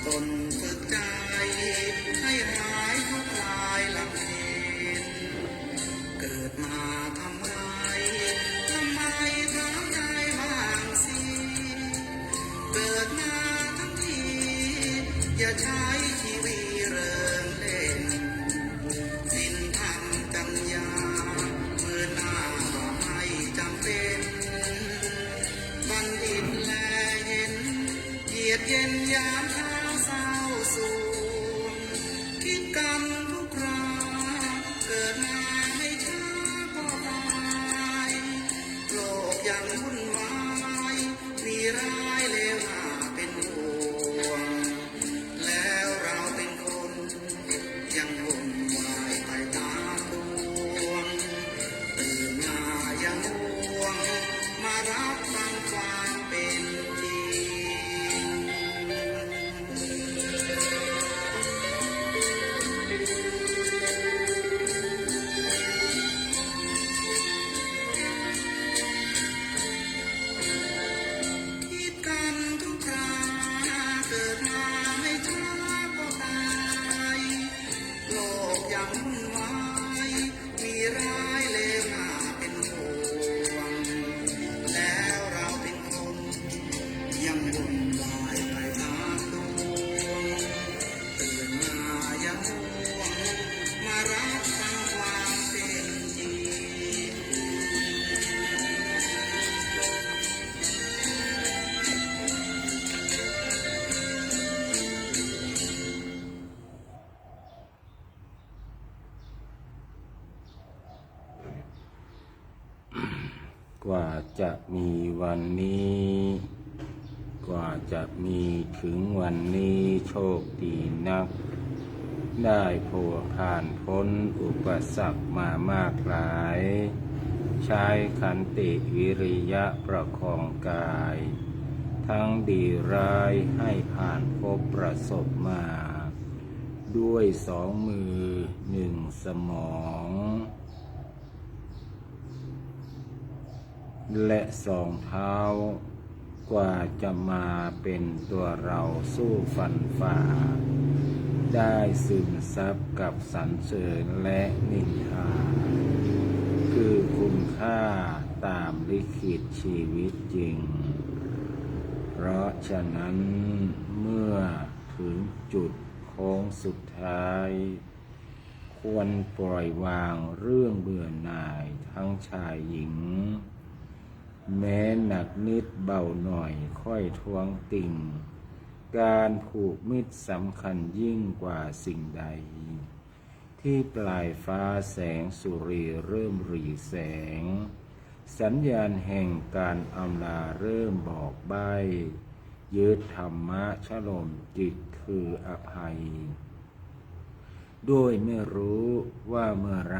ตนฝึกใจให้หายทุกข์คลายลำเค็ญเกิดมาทำไมถามใจบ้างสิเกิดมาทั้งทีอย่าใช้ชีวิตเริงเล่นศีลธรรมจัญญาเมื่อหน้าก็ไม่จำเป็นบัณฑิตแลเห็นเหยียดเย็นยามเช้าเศร้าสูญคิดกันทุกคราเกิดมาไม่ช้าก็ตายโลกยังวุ่นวายมีร้ายเลวหน้าเป็นห่วงแล้วเราเป็นคนยังวุ่นวายไปตามดวงตื่นมายังห่วงมารับฟังความเป็นจริงคิดกันทุกคราเกิดมาไม่ช้าก็ตายโลกยังวุ่นวายมีร้ายเลวหน้าเป็นห่วงแล้วเราเป็นคนยังวุ่นวายไปตามดวงตื่นมายังห่วงมารับฟังความเป็นจริงกว่าจะมีวันนี้ กว่าจะมีถึงวันนี้โชคดีนัก ได้ผ่านพ้นอุปสรรคมามากหลาย ใช้ขันติวิริยะประคองกาย ทั้งดีร้ายให้ผ่านพบประสบมา ด้วยสองมือหนึ่งสมอง และสองเท้ากว่าจะมาเป็นตัวเราสู้ฟันฝ่า ได้ซึมซับกับสรรเสริญและนินทาคือคุณค่าตามลิขิตชีวิตจริง เพราะฉะนั้นเมื่อถึงจุดโค้งสุดท้าย ควรปล่อยวางเรื่องเบื่อหน่ายทั้งชายหญิง แม้หนักนิดเบาหน่อยค่อยทวงติ่ง การผูกมิตรสำคัญยิ่งกว่าสิ่งใด ที่ปลายฟ้าแสงสุรีเริ่มหรี่แสง สัญญาณแห่งการอำลาเริ่มบอกใบ้ยึดธรรมะชโลมจิตคืออภัย ด้วยไม่รู้ว่าเมื่อไร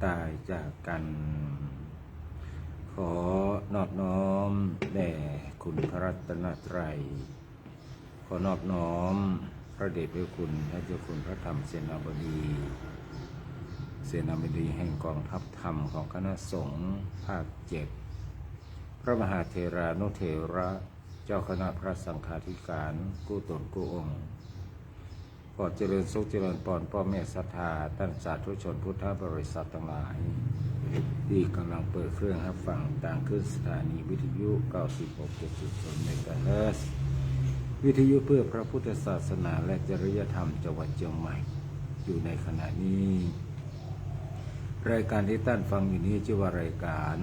ตายจากกัน ขอนอบน้อมแด่คุณพระรัตนตรัย ขอนอบน้อมพระเดชพระคุณพระเจ้าคุณพระธรรมเสนาบดีแห่งกองทัพธรรมของคณะสงฆ์ภาค7พระมหาเถรานุเถระเจ้าคณะพระสังฆาธิการกู้ตนกู้องค์ขอเจริญสุขเจริญปอนพ่อแม่ศรัทธาท่านสาธุชนพุทธบริษัททั้งหลายที่กำลังเปิดเครื่องรับฟังต่างขึ้นสถานีวิทยุ 96.0 เมกะเฮิรตซ์วิทยุเพื่อพระพุทธศาสนาและจริยธรรมจังหวัดเชียงใหม่อยู่ในขณะนี้รายการที่ท่านฟังอยู่นี้ชื่อว่ารายการ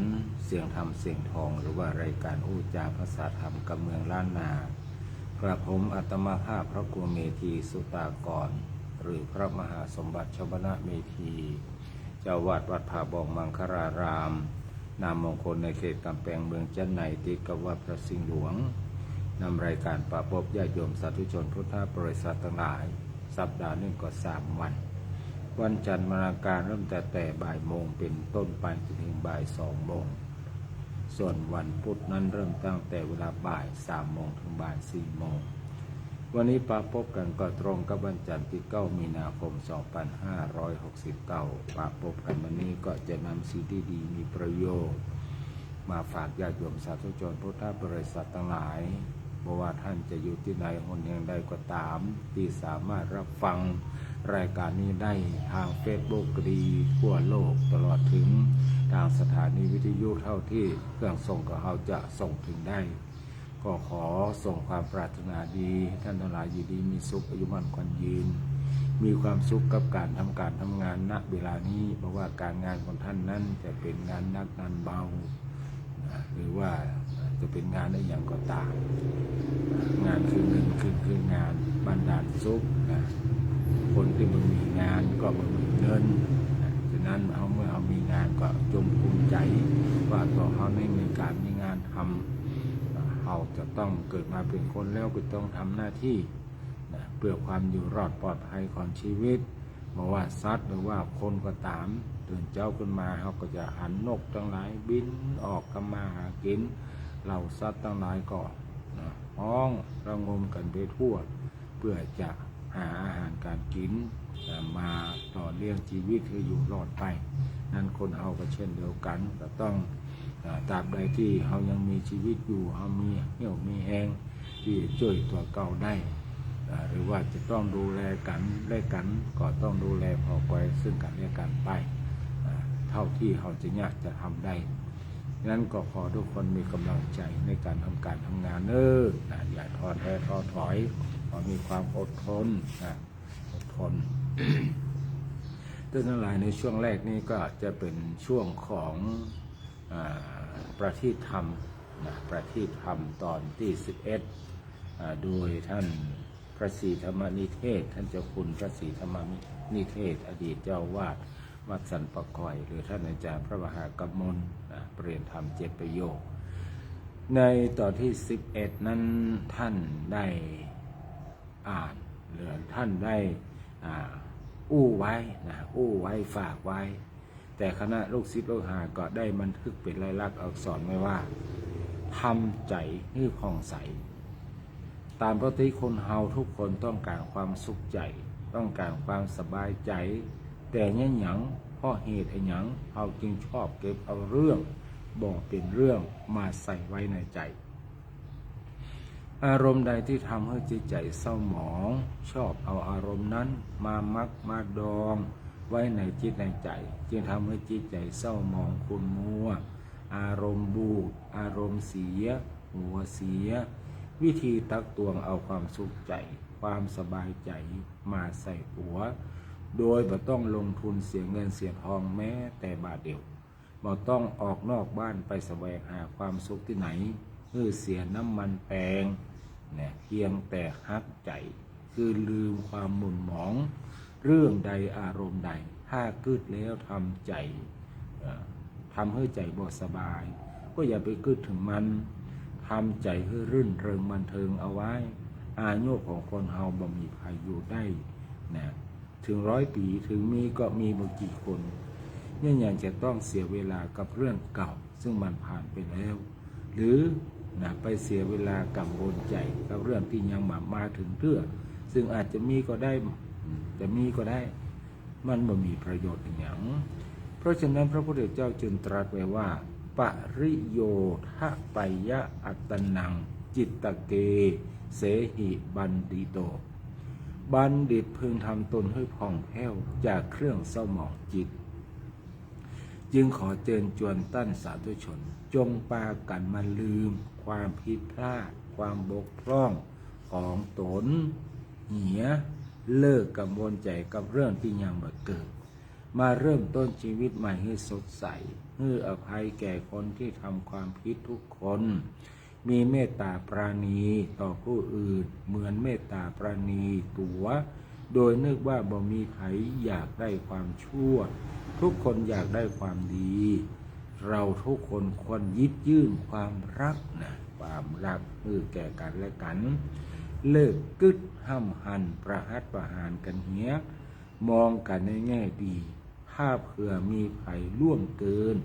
เสียงธรรมเสียงทองหรือว่ารายการอู้จาภาษาธรรมกับเมืองล้านนากระผมอาตมาภาพพระครูเมธีสุตากรหรือพระมหาสมบัติชวนะเมธีเจ้าวัดวัดผาบ่องมังคลารามนามมงคลในเขตกำแพงเมืองจันไนติดกับวัดพระสิงห์หลวงนำรายการปราบญาติโยมสาธุชนพุทธบริษัททั้งหลายสัปดาห์หนึ่งก็3 วันจันทร์วันอังคารเริ่มแต่บ่ายโมงเป็นต้นไปจนถึงบ่าย2 โมงส่วนวันพุธนั้นเริ่มตั้งแต่เวลาบ่าย3 โมงถึงบ่าย4 โมงวันนี้ปาพบกันก็ตรงกับวันจันทร์ที่9 มีนาคม 2569ปาพบกันวันนี้ก็จะนำสิ่งที่ดีมีประโยชน์มาฝากญาติโยมสาธุชนพุทธบริษัททั้งหลาย เพราะว่าท่านจะอยู่ที่ไหนหนแห่งใดก็ตามที่สามารถรับฟังรายการนี้ได้ทาง Facebook ก็ดีทั่วโลกตลอดถึงทางสถานีวิทยุเท่าที่เครื่องส่งของเราจะส่งถึงได้ก็ขอส่งความปรารถนาดีท่านทั้งหลายอยู่ดีมีสุขอายุมั่นขวัญยืนมีความสุขกับการทำงานณเวลานี้เพราะว่าการงานของท่านนั้นจะเป็นงานหนักงานเบาหรือว่าจะเป็นงานอะไรอย่างก็ตามงานคือเงินคืองานบันดาลสุขนะคนที่มันมีงานก็มันมีเงินฉะนั้นเมื่อมีงานก็จงภูมิใจว่าตัวเขาไม่มีการมีงานทำเขาจะต้องเกิดมาเป็นคนแล้วก็ต้องทำหน้าที่เพื่อความอยู่รอดปลอดภัยของชีวิตไม่ว่าสัตว์หรือว่าคนก็ตามตื่นเจ้าขึ้นมาเขาก็จะหันนกทั้งหลายบินออกกันมาหากินเหล่าสัตว์ทั้งหลายก็ห้องระงมกันไปทั่วเพื่อจะหาอาหารการกินมาต่อเลี้ยงชีวิตให้อยู่รอดไปนั่นคนเอาก็เช่นเดียวกันก็ต้องตราบใดที่เขายังมีชีวิตอยู่เขามีเหี้ยวมีแหงที่ช่วยตัวเก่าได้หรือว่าจะต้องดูแลกันก็ต้องดูแลพอไว้ซึ่งกันและกันไปเท่าที่เขาจะอยากจะทำได้นั้นก็ขอทุกคนมีกำลังใจในการทำงานอย่าท้อแท้ท้อถอยขอมีความอดทนอดทน ทั้งหลายในช่วงแรกนี้ก็จะเป็นช่วงของประทีปธรรมประทีปธรรมตอนที่11โดยท่านพระศรีธรรมนิเทศท่านเจ้าคุณพระศรีธรรมนิเทศอดีตเจ้าวาดวัดสันปะกอยหรือท่านอาจารย์พระมหากมลเปลี่ยนธรรม7ประโยคในตอนที่11นั้นท่านได้อ่านหรือท่านได้อู้ไว้ฝากไว้แต่คณะลูกศิษย์ลูกหาก็ได้บันทึกเป็นลายลักษณ์อักษรไว้ว่าทำใจให้ผ่องใสตามปกติคนเฮาทุกคนต้องการความสุขใจต้องการความสบายใจแต่เนี่ยหยังเพราะเหตุไอ้หยังเฮาจึงชอบเก็บเอาเรื่องบอกเป็นเรื่องมาใส่ไว้ในใจอารมณ์ใดที่ทำให้จิตใจเศร้าหมองชอบเอาอารมณ์นั้นมามักมาดองไว้ในจิตในใจจึงทำให้จิตใจเศร้าหมองขุ่นมัวอารมณ์บูดอารมณ์เสียหัวเสียวิธีตักตวงเอาความสุขใจความสบายใจมาใส่หัวโดยบ่ต้องลงทุนเสียเงินเสียทองแม้แต่บาทเดียวบ่ต้องออกนอกบ้านไปแสวงหาความสุขที่ไหนเสียน้ำมันแปลงเพียงแต่ฮักใจคือลืมความหม่นหมองเรื่องใดอารมณ์ใดถ้าคิดแล้วทำใจทำให้ใจบ่สบายก็อย่าไปคิดถึงมันทำใจให้รื่นเริงบันเทิงเอาไว้อายุของคนเฮาบ่มีใครอยู่ได้ถึง100 ปีถึงมีก็มีบ่กี่คนเนี่ยยังจะต้องเสียเวลากับเรื่องเก่าซึ่งมันผ่านไปแล้วหรือไปเสียเวลากังวลใจกับเรื่องที่ยังมาถึงเรื่องซึ่งอาจจะมีก็ได้จะมีก็ได้มันบ่มีประโยชน์อย่างเพราะฉะนั้นพระพุทธเจ้าจึงตรัสไว้ว่าปริโยทะปัยยะอัตตนังจิตตะเกเสหิบัณฑิโตบัณฑิตพึงทำตนให้ผ่องแผ้วจากเครื่องเศร้าหมองจิตจึงขอเชิญชวนตั้นสาธุชนจงปากันมาลืมความผิดพลาดความบกพร่องของตนเหียเลิกกังวลใจกับเรื่องที่ยังบ่เกิดมาเริ่มต้นชีวิตใหม่ให้สดใสให้อภัยแก่คนที่ทำความผิดทุกคนมีเมตตาปราณีต่อผู้อื่นเหมือนเมตตาปราณีตัวโดยนึกว่าบ่มีใครอยากได้ความชั่วทุกคนอยากได้ความดีเราทุกคนควรยึดยื่นความรักความรักแก่กันและกันเลิกกึดห้ำหันประหัตประหารกันเหี้ยมองกันในแง่ดีถ้าเผื่อมีภัยล่วงเกิน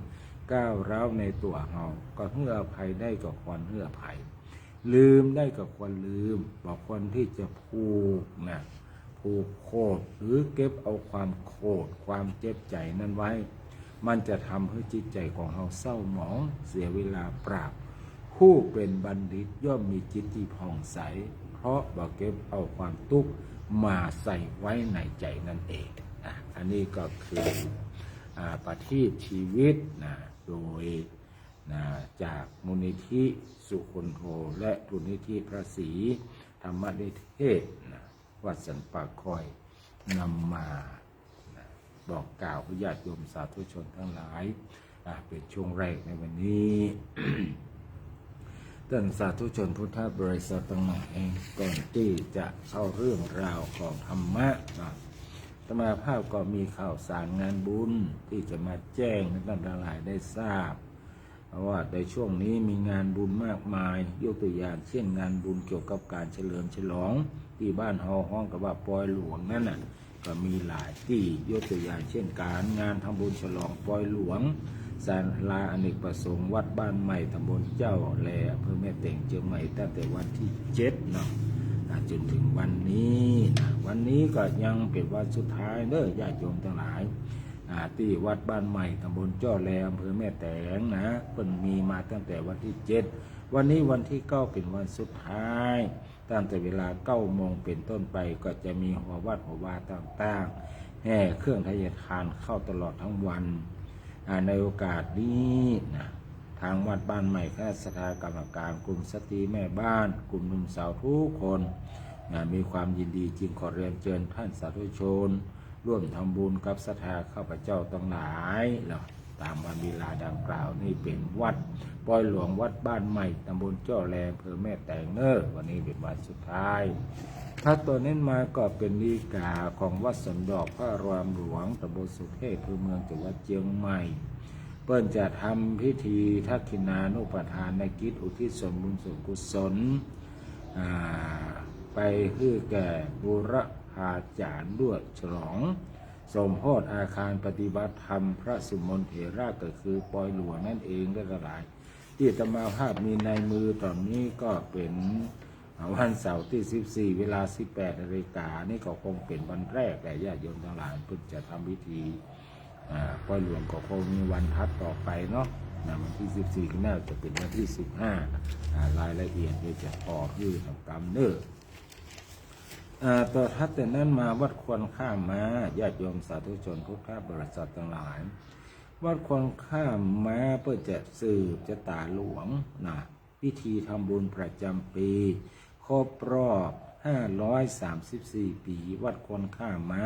ก้าวร้าวในตัวเฮาก็เพื่ออภัยได้ก็ควรเพื่ออภัยลืมได้ก็ควรลืมบอกคนที่จะผูกโคตรหรือเก็บเอาความโกรธความเจ็บใจนั้นไว้มันจะทำให้จิตใจของเราเศร้าหมองเสียเวลาปราบค ผู้เป็นบัณฑิตย่อมมีจิตที่ผ่องใสเพราะบ่เก็บเอาความทุกข์มาใส่ไว้ในใจนั่นเองอันนี้ก็คือประทีปชีวิตโดยจากมูลนิธิสุคนโธและมูลนิธิพระศรีธรรมนิเทศวัดสันป่าคอยนำมาบอกกล่าวญาติโยมสาธุชนทั้งหลายเป็นช่วงแรกในวันนี้ ท่านสาธุชนพุทธบริษัททั้งหลายก่อนที่จะเข้าเรื่องราวของธรรมะอาตมาภาพก็มีข่าวสารงานบุญที่จะมาแจ้งให้ท่านทั้งหลายได้ทราบว่าในช่วงนี้มีงานบุญมากมายยกตัวอย่างเช่นงานบุญเกี่ยวกับการเฉลิมฉลองที่บ้านเฮาห้องกับว่าปอยหลวงนั่นน่ะก็มีหลายที่ยกตัวอย่างเช่นการงานทำบุญฉลองปอยหลวงศาลาอเนกประสงค์วัดบ้านใหม่ตำบลเจ้าแลอำเภอแม่เต่งเชียงใหม่ตั้งแต่วันที่7เนาะจนถึงวันนี้วันนี้ก็ยังเป็นวันสุดท้ายเด้อญาติโยมทั้งหลายที่วัดบ้านใหม่ตำบลเจ้าแลอำเภอแม่แตงเพิ่นมีมาตั้งแต่วันที่7วันนี้วันที่9เป็นวันสุดท้ายตั้งแต่เวลา9 โมงเป็นต้นไปก็จะมีหัววัดหัววาต่างๆแห่เครื่องทายทานเข้าตลอดทั้งวันในโอกาสนี้ทางวัดบ้านใหม่คณะสภากรรมการกลุ่มสตรีแม่บ้านกลุ่มหนุ่มสาวทุกคนมีความยินดีจึงขอเรียนเชิญท่านสาธุชนร่วมทำบุญกับศรัทธาข้าพเจ้าทั้งหลายตามวันเวลาดังกล่าวนี่เป็นวัดปอยหลวงวัดบ้านใหม่ตำบลเจ้าแลอำเภอแม่แตงวันนี้เป็นวันสุดท้ายถ้าตัวนี้มาก็เป็นฎีกาของวัดสนดอกพระรามหลวงตำบลสุเทพอำเภอเมืองจังหวัดเชียงใหม่เปิ้นจะทำพิธีทักขินานุปทานในกิจอุทิศส่วนบุญส่วนกุศลไปให้แก่บูรพาจารย์ด้วยฉลองสมโภชอาคารปฏิบัติธรรมพระสุมนเถระก็คือปอยหลวงนั่นเองได้กระไรที่อาตมาภาพมีในมือตอนนี้ก็เป็นวันเสาร์ที่14เวลา 18 นาฬิกานี่ก็คงเป็นวันแรกแต่ญาติโยมทั้งหลายเพิ่งจะทำพิธีปอยหลวงก็คงมีวันทัดต่อไปเนาะวันที่14ก็น่าจะเป็นวันที่15รายละเอียดโดยจะพอยื่นกรรมเนื้อต่อทัดแต่นั้นมาวัดควรข้ามมาญาติโยมสาธุชนพุทธบริษัททั้งหลายวัดควรข้ามมาเพื่อจะสืบชะตาหลวงพิธีทำบุญประจำปีครบรอบ534 ปีวัดควรข้ามมา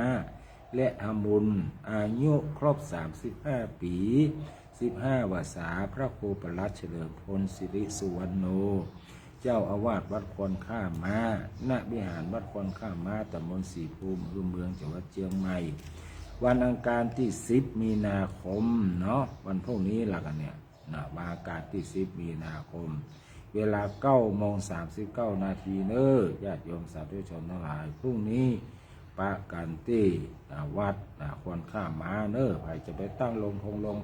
และทำบุญอายุครบ35 ปี15 วาษาพระครูประหลัดเฉลิมพลสิริสุวรรณโนเจ้าอาวาสวัดควรข้ามมาณวิหารวัดควรข้ามมาตำบลศรีภูมิอำเภอเมืองจังหวัดเชียงใหม่วันอังคารที่10 มีนาคมเนาะวันพรุ่งนี้ล่ะกันเนี่ยวันอังคารที่10 มีนาคมเวลา9:39 นาทีญาติโยมสาธุชนทั้งหลายพรุ่งนี้ปะกันที่วัดควรข้ามมาใครจะไปตั้งลง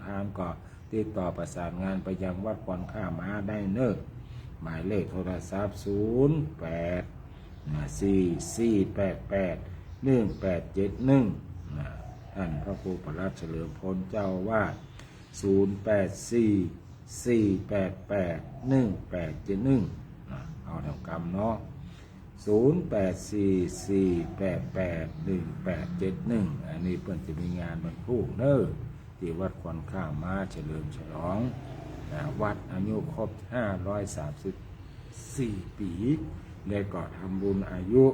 ทานก็ติดต่อประสานงานไปยังวัดควรข้ามมาได้หมายเลขโทรศัพท์0844881871ท่านพระครูประหลัดเฉลิมพลเจ้าวาด0844881871เอาทำกรรมเนาะ0844881871อันนี้เพิ่นจะมีงานบรรพุที่วัดควรข้ามมาเฉลิมฉลองวัดอายุครบ534 ปีและก็ทำบุญอายุ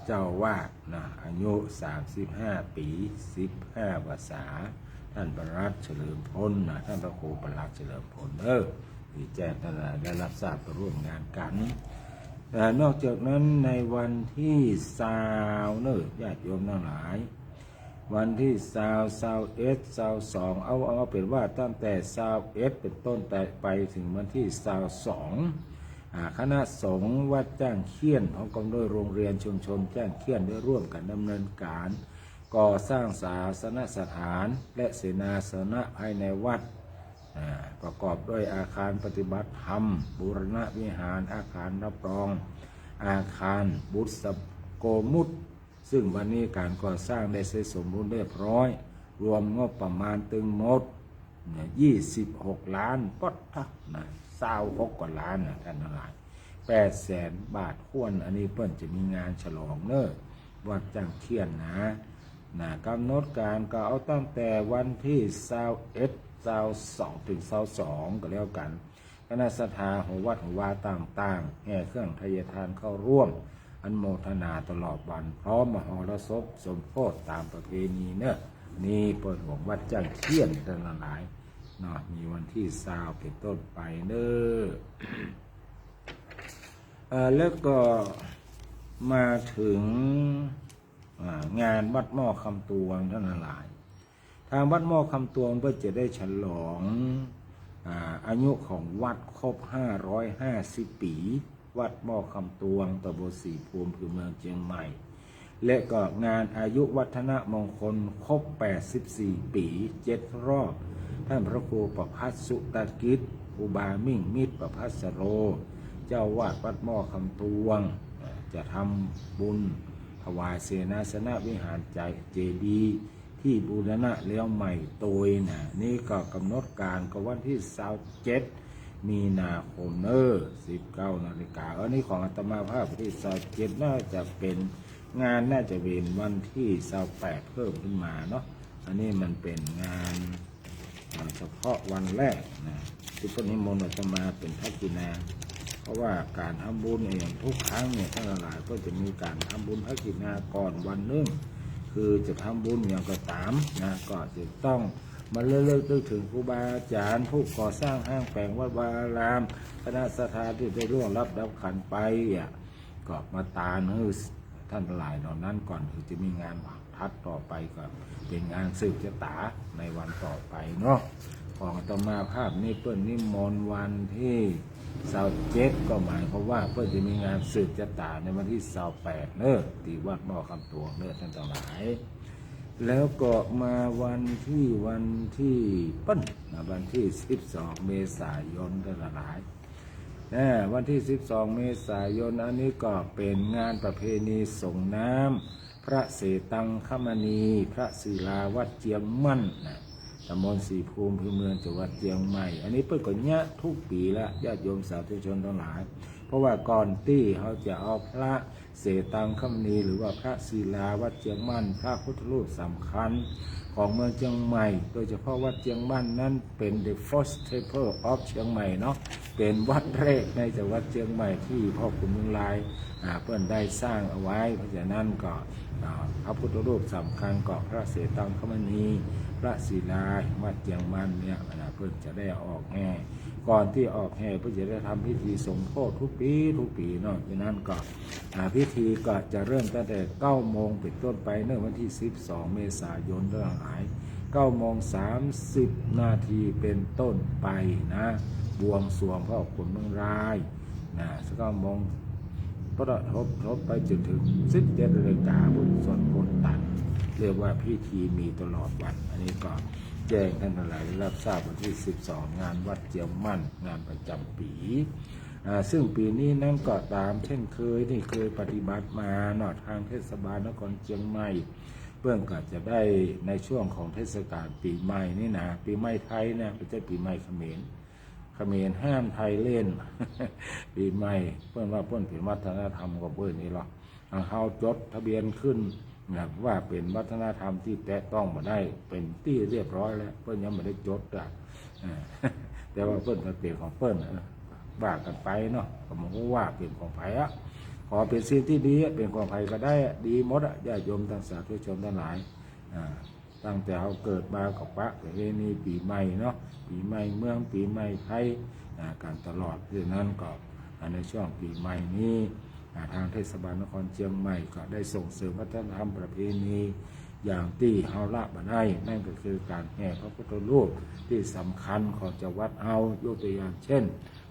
เจ้าวาดอายุ35 ปี15 วาษาท่านประหลัดเฉลิมพลท่านพระครูประหลัดเฉลิมพลที่แจ้งท่านได้รับทราบร่วมงานกันนอกจากนั้นในวันที่20ญาติโยมทั้งหลายวันที่21 22เอาเป็นว่าตั้งแต่21เป็นต้นแต่ไปถึงวันที่22คณะสงฆ์วัดจ้างเขี้ยนพร้อมกับด้วยโรงเรียนชุมชนจ้างเขี้ยนได้ร่วมกันดำเนินการก่อสร้างศาสนสถานและเสนาสนะภายในวัดประกอบด้วยอาคารปฏิบัติธรรมบูรณวิหารอาคารรับรองอาคารบุษโกมุตซึ่งวันนี้การก่อสร้างได้เสร็จสมบูรณ์เรียบร้อยรวมงบประมาณตึงหมด เนี่ย26 ล้านปดนะ26 กว่าล้านนะท่านทั้งหลาย800,000 บาทควรอันนี้เพิ่นจะมีงานฉลองเนอะวัดจังเทียนนะกำหนดการก็เอาตั้งแต่วันที่21 22ถึง22ก็แล้วกันคณะศรัทธาหัววัดหัววาต่างๆแห่เครื่องทายทานเข้าร่วมอันโมทนาตลอดวันพร้อมมหรสพสมโภชตามประเพณีเนอะนี่เปิดของวัดจังเทียนท่านทั้งหลายเนาะมีวันที่20เป็นต้นไปเนอะแล้วก็มาถึงงานวัดหม้อคำตวงท่านทั้งหลายทางวัดหม้อคำตวงเพื่อจะได้ฉลองอายุของวัดครบ550 ปีวัดหม้อคำตวงตำบลสีภูมิคือเมืองเชียงใหม่และก็งานอายุวัฒนมงคลครบ84 ปี7 รอบท่านพระครูประภัสสุตกิจอุบามิ่งมิตรประภัสโรเจ้าวาดวัดหม้อคำตวงจะทำบุญถวายเสนาสนะวิหารใจเจดีย์ที่บูรณะแล้วใหม่โดยนี่ก็กำหนดการก็วันที่27 มีนาคม19 นาฬิกาอันนี้ของอาตมาภาพที่27น่าจะเป็นงานน่าจะเป็นวันที่28เพิ่มขึ้นมาเนาะอันนี้มันเป็นงานเฉพาะวันแรกนะที่พระนิมนต์อาตมาเป็นทักษิณาเพราะว่าการทำบุญอย่างทุกครั้งเนี่ยท่านหลายก็จะมีการทำบุญทักษิณาก่อนวันนึงคือจะทำบุญอย่างก็ตามนะก็จะต้องมาเลิกถึงครูบาอาจารย์ผู้ก่อสร้างห้างแปลงวัดวาอารามคณะศรัทธาที่ได้ร่วงรับขันไปก็มาตาท่านหลายเหล่านั้นก่อนคือจะมีงานทัดต่อไปก็เป็นงานสืบชะตาในวันต่อไปเนาะของอาตมาภาพนี้เปิ้ลนิมนต์วันที่27ก็หมายความว่าเพื่อจะมีงานสืบชะตาในวันที่28ที่วัดหม้อคำตวงท่านทั้งหลายแล้วก็มาวันที่วันที่12 เมษายนท่านทั้งหลายวันที่12 เมษายนอันนี้ก็เป็นงานประเพณีส่งน้ำพระเสตังคมณีพระศิลาวัดเจียงมั่นตำบลสีภูมิเมืองจังหวัดเชียงใหม่อันนี้เปิดก่อนเนี้ยทุกปีแล้วญาติโยมสาธุชนทั้งหลายเพราะว่าก่อนที่เขาจะเอาพระเสตังคมณีหรือว่าพระศิลาวัดเชียงมั่นพระพุทธรูปสำคัญของเมืองเชียงใหม่โดยเฉพาะวัดเชียงมั่นนั้นเป็น the first temple of เชียงใหม่เนาะเป็นวัดแรกในจังหวัดเชียงใหม่ที่พ่อขุนเมืองลายเพื่อนได้สร้างเอาไว้เพราะฉะนั้นก็พระพุทธรูปสำคัญก็พระเสตังคมณีพระศิลาวัดเชียงมั่นเนี่ยเพื่อนจะได้ออกแห่ก่อนที่ออกแห่เพื่อจะได้ทำพิธีสมโภชทุกปีเนาะฉะนั้นก็พิธีก็จะเริ่มตั้งแต่9 โมงเป็นต้นไปเนื่องวันที่12 เมษายนทั้งหลาย9:30 นาทีเป็นต้นไปนะบวงสรวงพ่อขุนเมืองราย9 โมงประทบไปจนถึง17 นาฬิกาบุญส่วนบุญตันเรียกว่าพิธีมีตลอดวันอันนี้ก็แจ้งท่านทั้งหลายรับทราบวันที่12งานวัดเจียงมั่นงานประจำปีซึ่งปีนี้นั่นก็ตามเช่นเคยนี่เคยปฏิบัติมาทางเทศบาลนครเชียงใหม่เพื่อนก็จะได้ในช่วงของเทศกาลปีใหม่นี่นะปีใหม่ไทยนะไม่ใช่ปีใหม่เขมรห้ามไทยเล่น ปีใหม่เพื่อนว่าเพื่อนเป็นวัฒนธรรมกับเพื่อนนี่หรอกเขาจดทะเบียนขึ้นว่าเป็นวัฒนธรรมที่แตะต้องมาได้เป็นที่เรียบร้อยแล้วเพื่อนยังไม่ได้จดแต่ว่าเพื่อนก็เป็นของเพื่อนว่ากันไปเนาะก็มันก็ว่าเป็นของไผ่ขอเป็นสิ่งที่ดีเป็นของไผ่ก็ได้ดีหมดญาติโยมทั้งสาธุชนทั้งหลายตั้งแต่เขาเกิดมากับพระประเพณีปีใหม่เนาะปีใหม่เมืองปีใหม่ไทยการตลอดดังนั้นก็ในช่วงปีใหม่นี้ทางเทศบาลนครเชียงใหม่ก็ได้ส่งเสริมวัฒนธรรมประเพณีอย่างที่เฮาละมาได้นั่นก็คือการแห่พระพุทธรูปที่สำคัญของจังหวัดเอายกตัวอย่างเช่น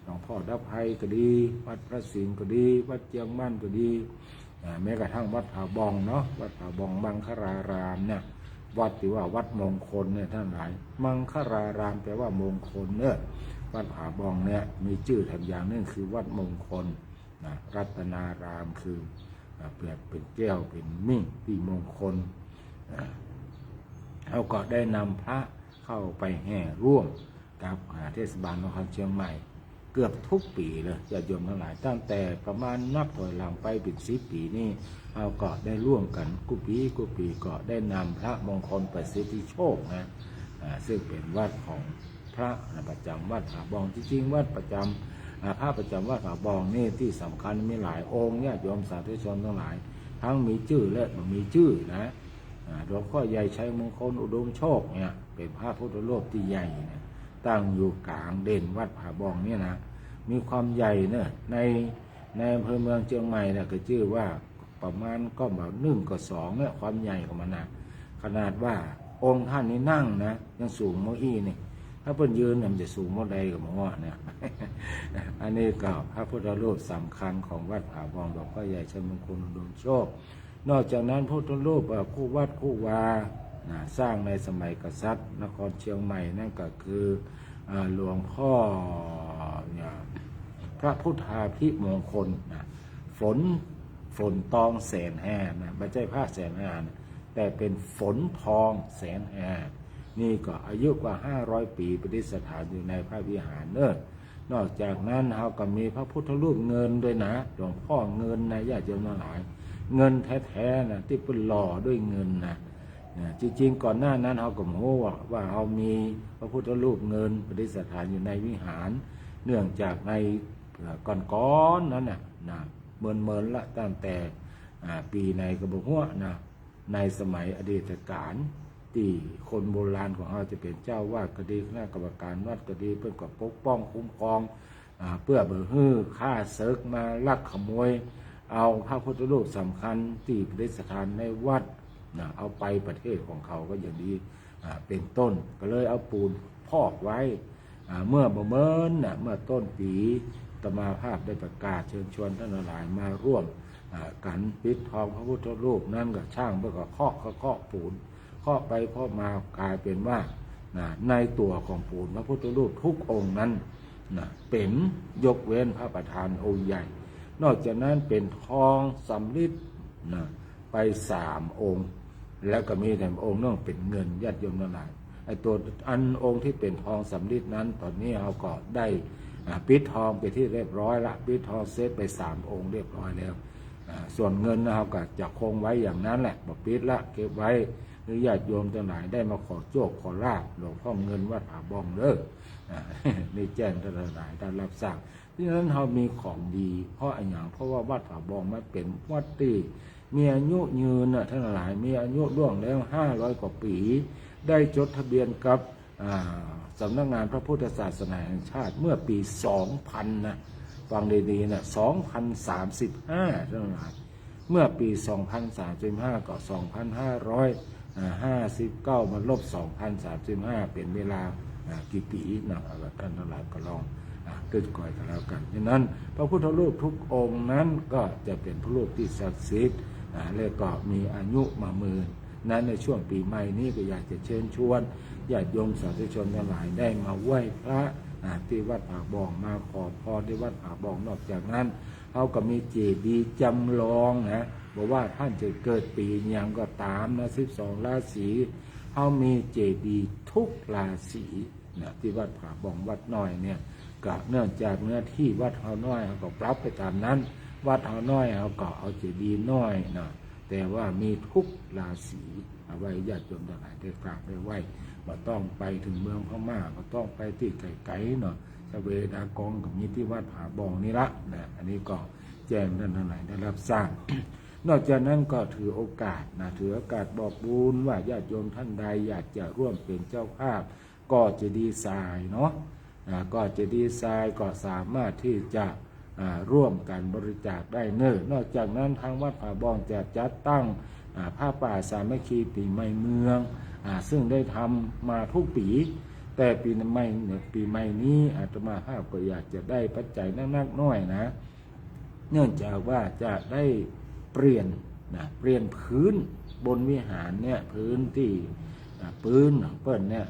หลวงพ่อดับไพก็ดีวัดพระสิงห์ก็ดีวัดเจียงมั่นก็ดีแม้กระทั่งวัดผาบองเนาะวัดผาบองมังคลารามเนี่ยวัดที่ว่าวัดมงคลเนี่ยท่านหลายมังคลารามแปลว่ามงคลเนี่ยวัดผาบองเนี่ยมีชื่อแถมอย่างนึงคือวัดมงคลรัตนารามคือเปรียบเป็นแก้วเป็นมิ่งที่มงคลเขาก็ได้นำพระ เข้าไปแห่ร่วมกับเทศบาลนครเชียงใหม่เกือบทุกปีเลยญาติโยมทั้งหลายตั้งแต่ประมาณนับถอยหลังไปเป็น10 ปีนี่เราก็ได้ร่วมกันกุปีก็ได้นำพระมงคลประสิทธิโชคนะซึ่งเป็นวัดของพระประจำวัดผาบองจริงๆวัดประจำพระประจำวัดผาบองนี่ที่สำคัญมีหลายองค์ญาติโยมสาธุชนทั้งหลายทั้งมีชื่อและไม่มีชื่อนะหลวงพ่อใหญ่ชัยมงคลอุดมโชคเนี่ยเป็นพระพุทธรูปที่ใหญ่นะตั้งอยู่กลางเด่นวัดผาบองเนี่ยนะมีความใหญ่เนี่ยในอำเภอเมืองเชียงใหม่เนี่ยก็ชื่อว่าประมาณก็แบบ1 กับ 2เนี่ยความใหญ่ของมันนะขนาดว่าองค์ท่านนี่นั่งนะยังสูงเมื่ออี้นี่ถ้าเพิ่นยืนมันจะสูงเมื่อใดกับหมอเนี่ย อันนี้ก็พระพุทธรูปสำคัญของวัดผาบองหลวงพ่อใหญ่ชัยมงคลอุดมโชคนอกจากนั้นพุทธรูปคู่วัดคู่วาสร้างในสมัยกษัตริย์นครเชียงใหม่นั่นก็คือหลวงพ่อเนี่ยพระพุทธาภิมงคลฝนตองแสนแห่นะไม่ใช่ผ้าแสนแห่นะแต่เป็นฝนทองแสนแห่นี่ก็อายุกว่า500 ปีประดิษฐานอยู่ในพระวิหารเนอะนอกจากนั้นเราก็มีพระพุทธรูปเงินด้วยนะหลวงพ่อเงินนะญาติโยมทั้งหลายเงินแท้ๆนะที่เป็นหล่อด้วยเงินนะจริงๆก่อนหน้านั้นเราก็โม้ว่าเรามีพระพุทธรูปเงินประดิษฐานอยู่ในวิหารเนื่องจากในก่อนๆนั้นนะเมินละตั้งแต่ปีในกระบอกหัวนะในสมัยอดีตการที่คนโบราณของเราจะเป็นเจ้าวาดก็ดีคณะกรรมการวัดก็ดีเพื่อก็ปกป้องคุ้มครองเพื่อฆ่าเซิกมาลักขโมยเอาพระพุทธรูปสำคัญที่ประดิษฐานในวัดเอาไปประเทศของเขาก็อย่างนี้เป็นต้นก็เลยเอาปูนพอกไว้เมื่อเมื่อต้นปีอาตมาภาพได้ประกาศเชิญชวนท่านหลายมาร่วมกันปิดทองพระพุทธรูปนั่นก็ช่างเพื่อก็เคาะปูนเคาะไปเคาะมากลายเป็นว่าในตัวของปูนพระพุทธรูปทุกองค์นั้นเป็นยกเว้นพระประธานองค์ใหญ่นอกจากนั้นเป็นทองสำริดไป3 องค์แล้วก็มีแต่องค์นั่งเป็นเงินญาติโยมทั้งหลายไอ้ตัวองค์ที่เป็นทองสำริดนั้นตอนนี้เราก็ได้ปิดทองไปที่เรียบร้อยละปิดทองเซตไป3 องค์เรียบร้อยแล้วส่วนเงินเราก็จะคงไว้อย่างนั้นแหละบอกปิดละเก็บไว้หรือญาติโยมทั้งหลายได้มาขอโชคขอลาภหลวงพ่อเงินวัดผาบองเด้อนี่แจ้งท่านหลายได้รับทราบดังนั้นเรามีของดีเพราะอย่างเพราะว่าวัดผาบองมันเป็นวัดที่มีอายุยืนท่านหลายมีอายุล่วงแล้ว500 กว่าปีได้จดทะเบียนกับสำนักงานพระพุทธศาสนาแห่งชาติเมื่อปี 2000นะฟังดีๆนะ2035ท่านหลายเมื่อปี 2035 ก็ 2559 มาลบ 2035 เป็นเวลากี่ปีนะท่านทั้งหลายก็ลองตึกก่อยกันแล้วกันฉะนั้นพระพุทธรูปทุกองค์นั้นก็จะเป็นพระรูปที่ศักดิ์สิทธิ์และก็มีอายุมาหมื่นนั้นในช่วงปีใหม่นี้ก็อยากจะเชิญชวนญาติโยมสาธุชนทั้งหลายได้มาไหว้พระที่วัดผาบองมาขอพรที่วัดผาบองนอกจากนั้นเขาก็มีเจดีย์จำลองบอกว่าท่านจะเกิดปีอย่างก็ตามนะ12 ราศีเขามีเจดีย์ทุกราศีที่วัดผาบองวัดน้อยเนี่ยก็เนื่องจากเนื้อที่วัดเขาน้อยเขาก็ปรับไปตามนั้นวัดเขาน้อยเขาก็เอาเจดีย์น้อยนะแต่ว่ามีทุกราศีเอาไว้ญาติโยมทั้งหลายได้กราบได้ไหว้บ่ต้องไปถึงเมืองพม่าก็ต้องไปที่ไกลๆเนาะสเวดากองกับมีที่วัดผาบองนี่ละอันนี้ก็แจ้งท่านทั้งหลายได้รับทราบ นอกจากนั้นก็ถือโอกาสบอกบุญว่าญาติโยมท่านใดอยากจะร่วมเป็นเจ้าภาพก็จะดีไซน์เนาะก็จะดีไซน์ก็สามารถที่จะร่วมกันบริจาคได้นอกจากนั้นทางวัดผาบองจะจัดตั้งผ้าป่าสามัคคีปีใหม่เมืองซึ่งได้ทำมาทุกปีแต่ปีใหม่นี้อาตมาภาพก็อยากจะได้ปัจจัยนักๆน้อยนะเนื่องจากว่าจะได้เปลี่ยนพื้นบนวิหารเนี่ยพื้นที่ปืนเปิ้ลเนี่ย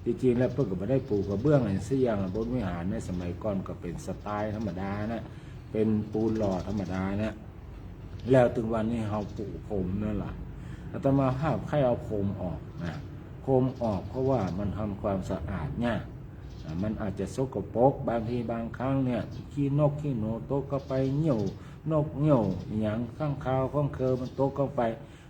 จริงๆแล้วเปิ้ลก็ไม่ได้ปูกระเบื้องอะไรสักอย่างบนวิหารในสมัยก่อนก็เป็นสไตล์ธรรมดานะเป็นปูนหล่อธรรมดานะแล้วถึงวันนี้เราปูพรมนั่นแหละอาตมาภาพให้เอาพรมออกนะพ มออกเพราะว่ามันทำความสะอาดเนี่ยมันอาจจะสกปรกบางทีบางครั้งเนี่ยขี้นกขี้หนูตกเข้าไปเหี่ยวนกเหี่ยวอย่างข้างคาวข้างเคอมันตกเข้าไป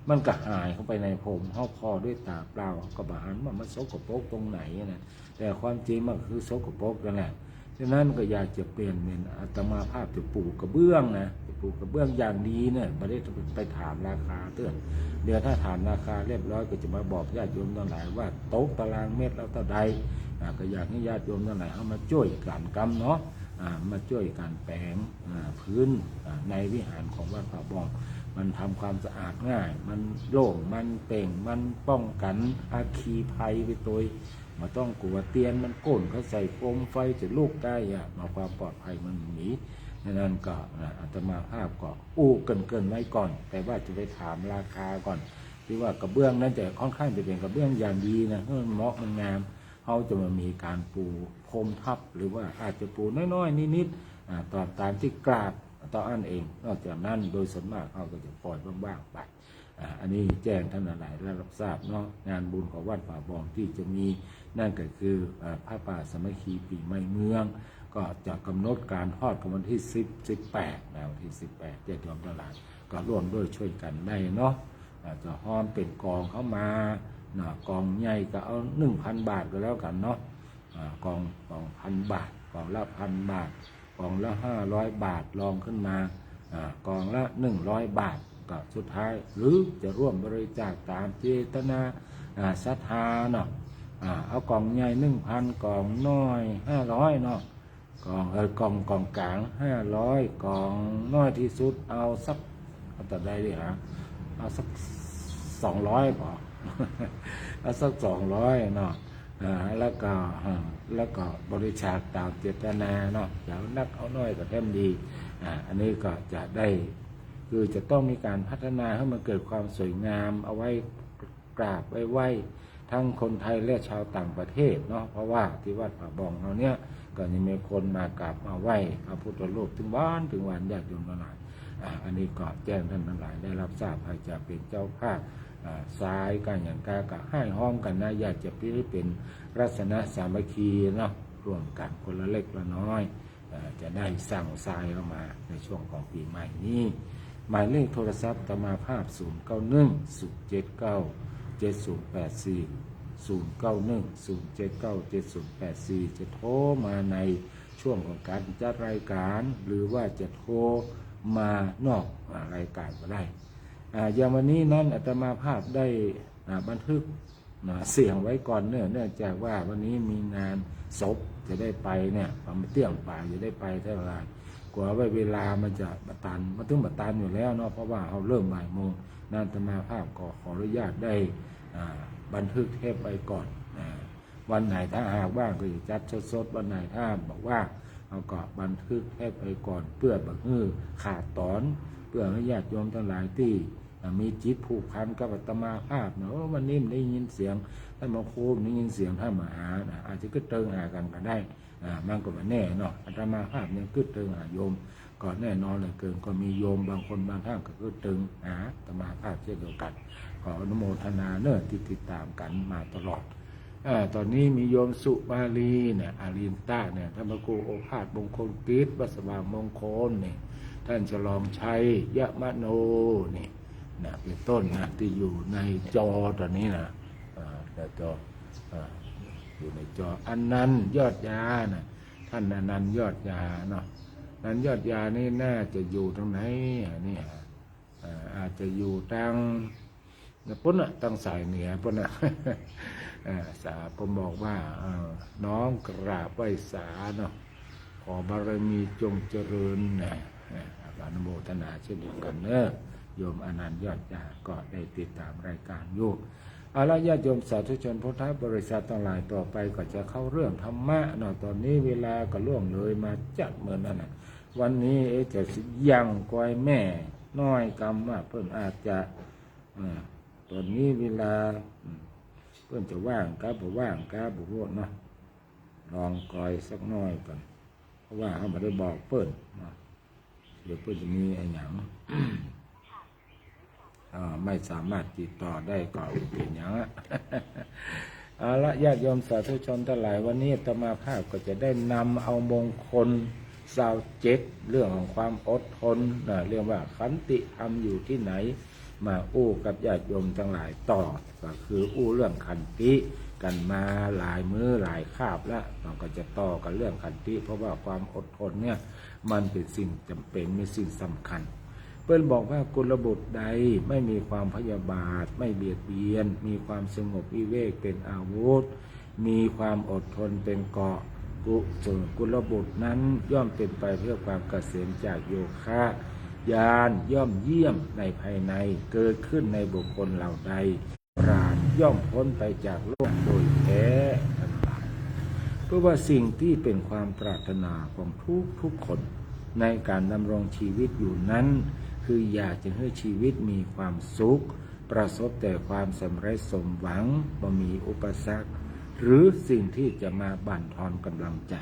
มันก็หายเข้าไปในผมเขาพอด้วยตาเปล่าก็บาหันว่ามันสกปรกตรงไหนนะแต่ความจริงมันคือสกปรกนั่นแหละฉะนั้นก็อยากจะเปลี่ยนเป็นอาตมาภาพจะปลูกกระเบื้องนะปลูกกระเบื้องอย่างดีเนี่ยไม่ได้ไปถามราคาเตือนเดี๋ยวถ้าถามราคาเรียบร้อยก็จะมาบอกญาติโยมทั้งหลายว่าโต๊ะตารางเมตรแล้วเท่าใดก็อยากให้ญาติโยมทั้งหลายเข้ามาช่วยกันกำเนาะมาช่วยกันแปลงพื้นในวิหารของวัดป่าบองมันทำความสะอาดง่ายมันโล่งมันเป่งมันป้องกันอัคคีภัยไปตัวมาต้องกลัวเตียนมันก้นเขาใส่โคมไฟจะลูกได้มาความปลอดภัยมันหนีนั่นก็อาตมาภาพก็เกินไว้ก่อน แต่ว่าจะไปถามราคาก่อนที่ว่ากระเบื้องนั้นจะค่อนข้างจะเป็นกระเบื้องอย่างดีนะมันเหมาะมันงามเขาจะมามีการปูพรมทับหรือว่าอาจจะปูน้อยๆนิดๆตามที่กราบต่ออันเองนอกจากนั้นโดยส่วนมากเขาก็จะปล่อยบ้างๆไปอันนี้แจ้งท่านหลายและรับทราบเนาะงานบุญของวัดป่าบองที่จะมีนั่นก็คือผ้าป่าสามัคคีปีใหม่เมืองก็จะกำหนดการทอดกันวันที่18นะวันที่18ญาติโยมทั้งหลายก็ร่วมด้วยช่วยกันได้เนาะจะห้อมเป็นกองเข้ามากองใหญ่ก็เอา 1,000 บาทก็แล้วกันเนาะกอง1,000 บาทกองละ1,000 บาทกองละ500 บาทลองขึ้นมากองละ100 บาทก็สุดท้ายหรือจะร่วมบริจาคตามเจตนาศรัทธาเนาะเอากองใหญ่ 1,000 กองน้อย500เนาะกองกลาง500กองน้อยที่สุดเอาสักแต่ได้ดิฮะเอาสัก200พอ เอาสัก200เนาะแล้วก็บริจาคตามเจตนาเนาะอย่างนักเอาน้อยก็เต็มดีอันนี้ก็จะได้คือจะต้องมีการพัฒนาให้มันเกิดความสวยงามเอาไว้กราบไว้ไหว้ทั้งคนไทยและชาวต่างประเทศเนาะเพราะว่าที่วัดป่าบองเราเนี่ยก็ยังมีคนมากราบมาไหว้พระพุทธรูปถึงวันญาติโยมทั้งหลายอันนี้ก็แจ้งท่านทั้งหลายได้รับทราบใครจะเป็นเจ้าภาพสายการอย่างกากะให้ห้อมกันนะอยากจะเป็นรัศนสามัคคีเนาะร่วมกันคนละเล็กละน้อยจะได้สั่งทรายเข้ามาในช่วงของปีใหม่นี้หมายเลขโทรศัพท์ตมาภาพ091-079-7084 จะโทรมาในช่วงของการจัดรายการหรือว่าจะโทรมานอกรายการก็ได้อย่างวันนี้นั้นอาตมาภาพได้บันทึกเสียงไว้ก่อนเนื่องจากว่าวันนี้มีงานศพจะได้ไปเนี่ยมาเตี้ยงป่าจะได้ไปเท่าไหร่กว่าเวลามันจะบัตันมาถึงบัตันอยู่แล้วเนาะเพราะว่าเขาเริ่มบ่ายโมงอาตมาภาพก็ขออนุญาตได้บันทึกเทปไว้ก่อนวันไหนถ้าหากว่างก็จะจัดสดวันไหนถ้าบอกว่าเอาก็บันทึกเทปไว้ก่อนเพื่อบังฮือขาดตอนเพื่อให้ญาติโยมทั้งหลายที่มีจิตผูกพันกับอาตมาภาพเนาะวันนี้ได้ยินเสียงท่านมาโคมได้ยินเสียงท่านมาหาอาจจะก็เติงหากันก็ได้มันก็ไม่แน่เนาะอาตมาภาพยังก็เติงหาโยมก็แน่นอนเลยเกินก็มีโยมบางคนบางท่านก็เติงหาอาตมาภาพเช่นเดียวกันขออนุโมทนาเนอะที่ติดตามกันมาตลอดตอนนี้มีโยมสุมาลีเนี่ยอารินต้าเนี่ยท่านพระครูโอภาสมงคลกิจวัดสว่างมงคลเนี่ยท่านฉลองชัยยะมะโนเนี่ยนะเป็นต้นนะที่อยู่ในจอตอนนี้นะแต่จออยู่ในจออันนั้นยอดยานะท่านอนันต์ยอดยาเนาะนั้นยอดยานี่น่าจะอยู่ตรงไหนนี่อาจจะอยู่ทางปุ่นอ่ะตั้งสายเหนือปุ่นอ่ะผมบอกว่าน้องกราบไหว้สาเนาะขอบารมีจงเจริญนะอนุโมทนาเช่นเดียวกันเนอะโยมอนันต์ยอดยาก็ได้ติดตามรายการอยู่เอาละญาติโยมสาธุชนพุทธบริษัททั้งหลายต่อไปก็จะเข้าเรื่องธรรมะเนาะตอนนี้เวลาก็ล่วงเลยมาจัดเหมือนนั่นนะวันนี้จะยังกอยแม่น้อยกรรมว่าเพิ่นอาจจะตอนนี้เวลาเพิ่นจะว่างครับบ่ว่างครับบ่รู้เนาะลองกอยสักน้อยก่อนเพราะว่าเขาไม่ได้บอกเพิ่นเนาะเดี๋ยวเพิ่นจะมีอะไรอย่าง ไม่สามารถติดต่อได้ก็เป็นอย่างนั้น เอาละญาติโยมสาธุชนทั้งหลายวันนี้อาตมาภาพก็จะได้นำเอามงคล27เรื่องของความอดทนเรื่องว่าขันติธรรมอยู่ที่ไหนมาอู้กับญาติโยมทั้งหลายต่อก็คืออู้เรื่องขันติกันมาหลายมื้อหลายคาบแล้วเราก็จะต่อกันเรื่องขันติเพราะว่าความอดทนเนี่ยมันเป็นสิ่งจำเป็นมีสิ่งสำคัญเพื่อนบอกว่ากุลบุตรใดไม่มีความพยาบาทไม่เบียดเบียนมีความสงบวิเวกเป็นอาวุธมีความอดทนเป็นเกราะกุลบุตรนั้นย่อมเป็นไปเพื่อความเกษมจากโยคะญาณย่อมเยี่ยมในภายในเกิดขึ้นในบุคคลเหล่าใดปราณย่อมพ้นไปจากโลกโดยแท้ทั้งหลายเพราะว่าสิ่งที่เป็นความปรารถนาของทุกคนในการดำรงชีวิตอยู่นั้นคืออยากจะให้ชีวิตมีความสุขประสบแต่ความสำเร็จสมหวังบ่มีอุปสรรคหรือสิ่งที่จะมาบั่นทอนกำลังใจ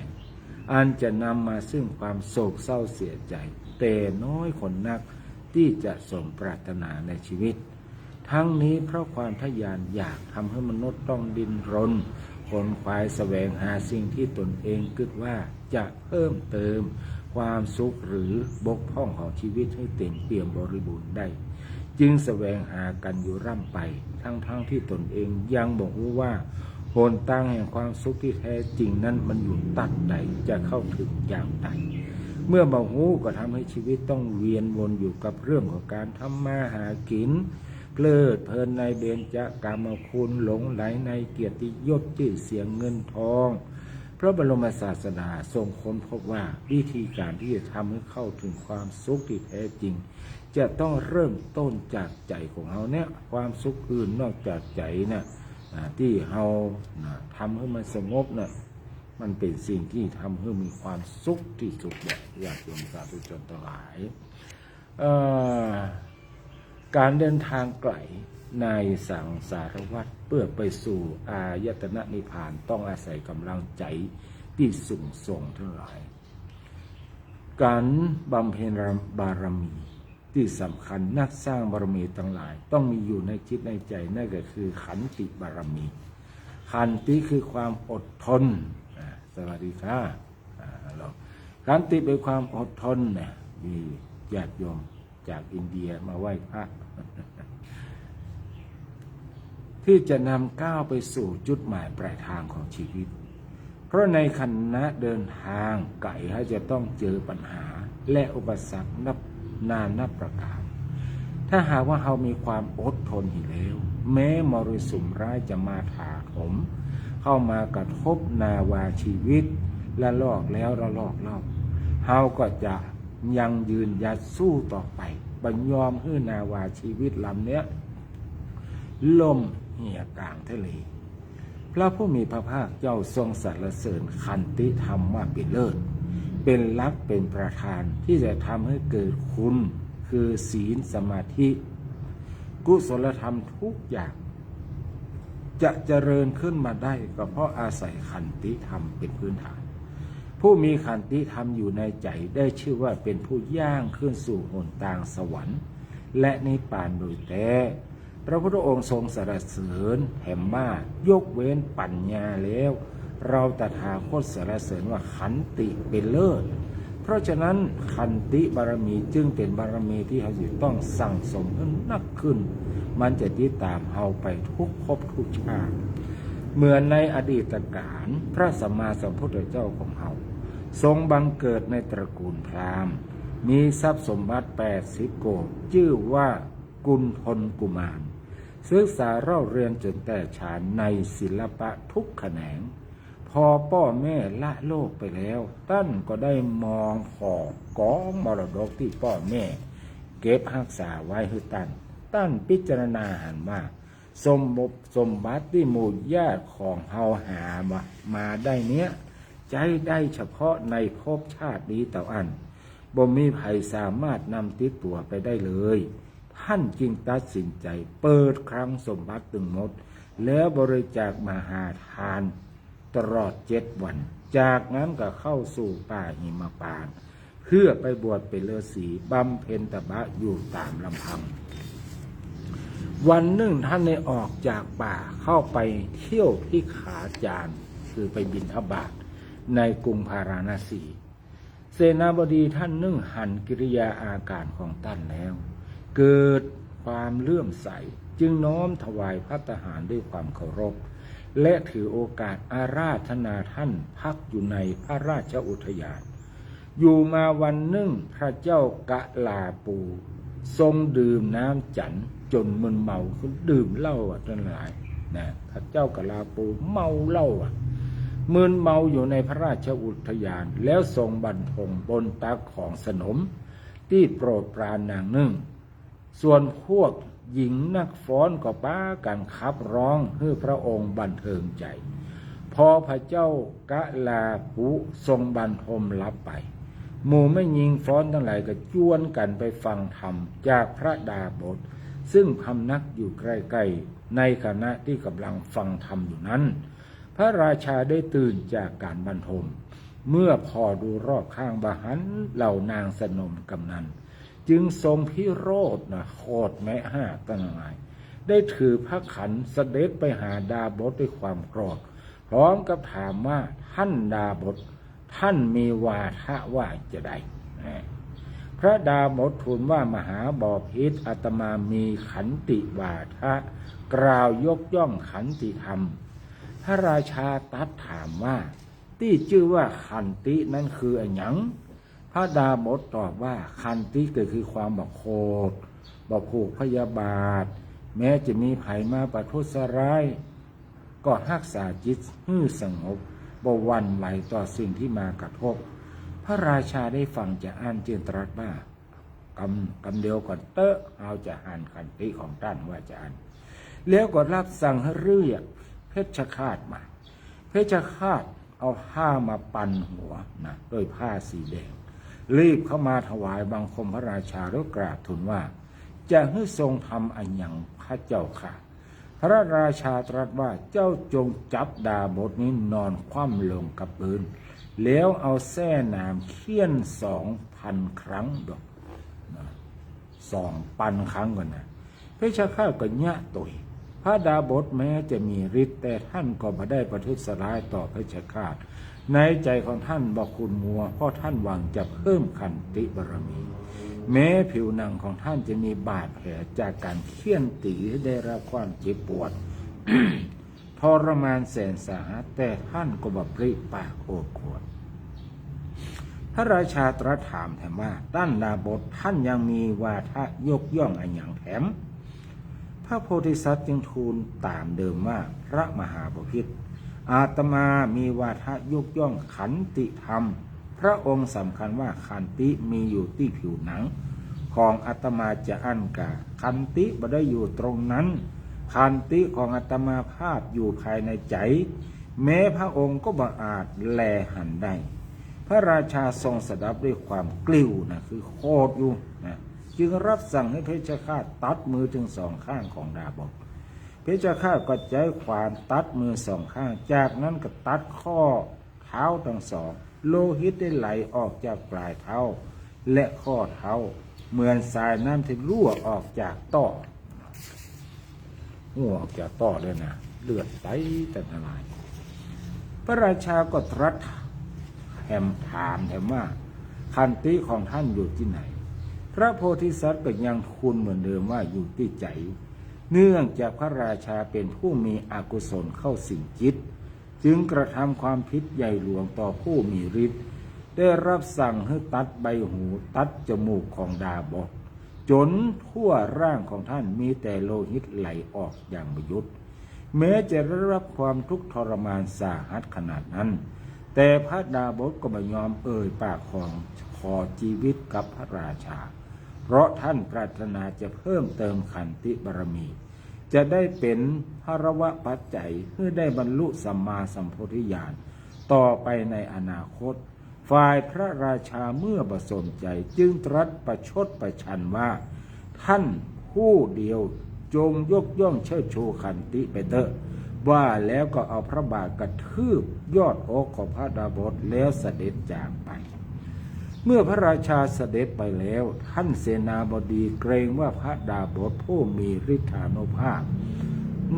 อันจะนำมาซึ่งความโศกเศร้าเสียใจแต่น้อยคนนักที่จะสมปรารถนาในชีวิตทั้งนี้เพราะความทะยานอยากทำให้มนุษย์ต้องดิ้นรนขนขวายแสวงหาสิ่งที่ตนเองคิดว่าจะเพิ่มเติมความสุขหรือบกพร่องของชีวิตให้เต็มเปี่ยมบริบูรณ์ได้จึงแสวงหากันอยู่ร่ำไปทั้งที่ตนเองยังบอกว่าหนทางแห่งความสุขที่แท้จริงนั้นมันอยู่ตัดใดจะเข้าถึงอย่างใดเมื่อบ่ฮู้ก็ทำให้ชีวิตต้องเวียนวนอยู่กับเรื่องของการทำมาหากินเพลิดเพลินในเบญจกามคุณหลงไหลในเกียรติยศชื่อเสียงเงินทองพระบรมศาสดาทรงค้นพบว่าวิธีการที่จะทำให้เข้าถึงความสุขที่แท้จริงจะต้องเริ่มต้นจากใจของเราเนี่ยความสุขอื่นนอกจากใจเนี่ยที่เราทำให้มันสงบเนี่ยมันเป็นสิ่งที่ทำให้มีความสุขที่สุดแบบญาติโยมสาธุชนทั้งหลายการเดินทางไกลในสังสารวัฏเพื่อไปสู่อายตนะนิพพานต้องอาศัยกำลังใจที่สูงส่งทั้งหลายการบำเพ็ญบารมีที่สำคัญนักสร้างบารมีทั้งหลายต้องมีอยู่ในจิตในใจนั่นก็คือขันติบารมีขันติคือความอดทนสวัสดีค่ะขันติเป็นความอดทนเนี่ยมีญาติโยมจากอินเดียมาไหว้พระ ที่จะนำก้าวไปสู่จุดหมายปลายทางของชีวิตเพราะในขณะเดินทางไก่เขาจะต้องเจอปัญหาและอุปสรรคนับประการถ้าหากว่าเรามีความอดทนอยู่แล้วแม้มรสุมร้ายจะมาถาโถมเข้ามากระทบนาวาชีวิตละลอกแล้วละลอกเล่าเราก็จะยังยืนหยัดสู้ต่อไปบัญยอมให้นาวาชีวิตลำเนี้ยล่มเหี่ยกลางทะเลพระผู้มีพระภาคเจ้าทรงสรรเสริญขันติธรรมว่าเป็นเลิศเป็นหลักเป็นประธานที่จะทำให้เกิดคุณคือศีลสมาธิกุศลธรรมทุกอย่างจะเจริญขึ้นมาได้ก็เพราะอาศัยขันติธรรมเป็นพื้นฐานผู้มีขันติธรรมอยู่ในใจได้ชื่อว่าเป็นผู้ย่างขึ้นสู่หนทางสวรรค์และนิพพานโดยแท้พระพุทธองค์ทรงสรรเสริญแห่งว่ายกเว้นปัญญาแล้วเราตถาคตสรรเสริญว่าขันติเป็นเลิศเพราะฉะนั้นขันติบารมีจึงเป็นบารมีที่เราต้องสั่งสมให้นักขึ้นมันจะติดตามเราไปทุกภพทุกชาติเหมือนในอดีตกาลพระสัมมาสัมพุทธเจ้าของเราทรงบังเกิดในตระกูลพราหมณ์มีทรัพย์สมบัติ80 โกฏชื่อว่ากุณฑลกุมารศึกษาเล่าเรียนจนแต่ฌานในศิลปะทุกแขนงพอพ่อแม่ละโลกไปแล้วท่านก็ได้มองขอกองมรดกที่พ่อแม่เก็บรักษาไว้ให้ท่านพิจารณาหันว่าสมบัติที่หมู่ญาติของเฮาหามาได้เนี้ยใจได้เฉพาะในภพชาตินี้เต่าอันบ่มีใครสามารถนำติดตัวไปได้เลยท่านจึงตัดสินใจเปิดคลังสมบัติตึงหมดแล้วบริจาคมหาทานตลอด7 วันจากนั้นก็เข้าสู่ป่าหิมพานต์เพื่อไปบวชเป็นฤาษีบำเพ็ญตบะอยู่ตามลำพัง วันหนึ่งท่านได้ออกจากป่าเข้าไปเที่ยวที่ขาจารคือไปบิณฑบาตในกรุงพาราณสีเสนาบดีท่านนึ่งหันกิริยาอาการของท่านแล้วเกิดความเลื่อมใสจึงน้อมถวายภัตตาหารด้วยความเคารพและถือโอกาสอาราธนาท่านพักอยู่ในพระราชอุทยานอยู่มาวันหนึ่งพระเจ้ากะลาปูทรงดื่มน้ำจันทร์จนมึนเมาคือดื่มเหล้าทั้งหลายนะพระเจ้ากะลาปูเมาเหล้ามึนเมาอยู่ในพระราชอุทยานแล้วทรงบรรทมบนตักของสนมที่โปรดปรานนางหนึ่งส่วนพวกหญิงนักฟ้อนก็ป้ากันขับร้องให้พระองค์บันเทิงใจพอพระเจ้ากะลาปูทรงบรรทมลับไปหมู่ไม่ยิงฟ้อนทั้งหลายก็จวนกันไปฟังธรรมจากพระดาบทซึ่งพำนักอยู่ใกล้ๆในขณะที่กำลังฟังธรรมอยู่นั้นพระราชาได้ตื่นจากการบรรทมเมื่อพอดูรอบข้างบาหันเหล่านางสนมกำนันจึงทรงพิโรธโคตรแม้ห้าตั้งหลายได้ถือพระขันเสด็จไปหาดาบทด้วยความโกรธพร้อมกับถามว่าท่านดาบทท่านมีวาทะว่าจะใดพระดาบททูลว่ามหาบพิตรอาตมามีขันติวาทะกล่าวยกย่องขันติธรรมพระราชาตรัสถามว่าที่ชื่อว่าขันตินั้นคืออะไรหยังพระดาบทตอบว่าขันติก็คือความบอกโคตรบอกผูกพยาบาทแม้จะมีภัยมาประทุษร้ายก็รักษาจิตให้สงบบ่หวั่นไหวต่อสิ่งที่มากระทบพระราชาได้ฟังจะอ่านจึงตรัสว่ากำเดียวก่อนเตอะเอาจะอ่านขันติของท่านว่าจะอ่านแล้วก็รับสั่งให้เรียกเพชฌฆาตมาเพชฌฆาตเอาผ้ามาปันหัวนะด้วยผ้าสีแดงรีบเข้ามาถวายบังคมพระราชาแล้วกราบทูลว่าจะให้ทรงทำอันอย่างพระเจ้าค่ะพระราชาตรัสว่าเจ้าจงจับดาบทนี้นอนคว่ำลงกับพื้นแล้วเอาแส้น้ำเคี่ยน 2,000 ครั้งดอก2,000 ครั้งก่อนนะเพชฌฆาตก็ยะตุยพระดาบทแม้จะมีฤทธิ์แต่ท่านก็ไม่ได้ประทุษร้ายต่อเพชฌฆาตในใจของท่านบอกคุณมัวเพราะท่านหวังจะเพิ่มขันติบารมีแม้ผิวหนังของท่านจะมีบาดแผลจากการเคี่ยนตีได้รับความเจ็บปวด ทรมานแสนสาหัสแต่ท่านก็บอกปริปากโอดครวญพระราชาตรัสถามแถมว่าท่านดาบทท่านยังมีวาทะยกย่องอันอย่างแถมพระโพธิสัตว์จึงทูลตามเดิมว่าพระมหาบพิตรอาตมามีวาทะยกย่องขันติธรรมพระองค์สำคัญว่าขันติมีอยู่ที่ผิวหนังของอาตมาจะอันกาขันติบ่ได้อยู่ตรงนั้นขันติของอาตมาภาพอยู่ภายในใจแม้พระองค์ก็บ่อาจแลหันได้พระราชาทรงสดับด้วยความกลิ้วนะคือโคตรอยู่นะจึงรับสั่งให้เพชฌฆาตตัดมือถึงสองข้างของดาบทเพชฌฆาตก็ใจความตัดมือสองข้างจากนั้นก็ตัดข้อเท้าทั้งสองโลหิตได้ไหลออกจากปลายเท้าและข้อเท้าเหมือนสายน้ำที่รั่วออกจากต้อรั่วออกจากต้อเลยนะเลือดไหลแต่ทลายพระราชาก็ตรัสถามว่าขันติของท่านอยู่ที่ไหนพระโพธิสัตว์ก็ยังทูลเหมือนเดิมว่าอยู่ที่ใจเนื่องจากพระราชาเป็นผู้มีอกุศลเข้าสิงจิตจึงกระทำความผิดใหญ่หลวงต่อผู้มีฤทธิ์ได้รับสั่งให้ตัดใบหูตัดจมูกของดาบทจนทั่วร่างของท่านมีแต่โลหิตไหลออกอย่างไม่หยุดแม้จะได้รับความทุกข์ทรมานสาหัสขนาดนั้นแต่พระดาบทก็ไม่ยอมเอ่ยปากขอชีวิตกับพระราชาเพราะท่านปรารถนาจะเพิ่มเติมขันติบารมีจะได้เป็นพระวะปัจจัยเพื่อได้บรรลุสัมมาสัมโพธิญาณต่อไปในอนาคตฝ่ายพระราชาเมื่อประสนใจจึงตรัสประชดประชันว่าท่านผู้เดียวจงยกย่องเชิดชูขันติไปเถอะว่าแล้วก็เอาพระบาทกระทืบยอดอกของพระดาบทแล้วเสด็จจากไป เมื่อพระราชาเสด็จไปแล้วท่านเสนาบดีเกรงว่าพระดาบสผู้มีฤทธานุภาพ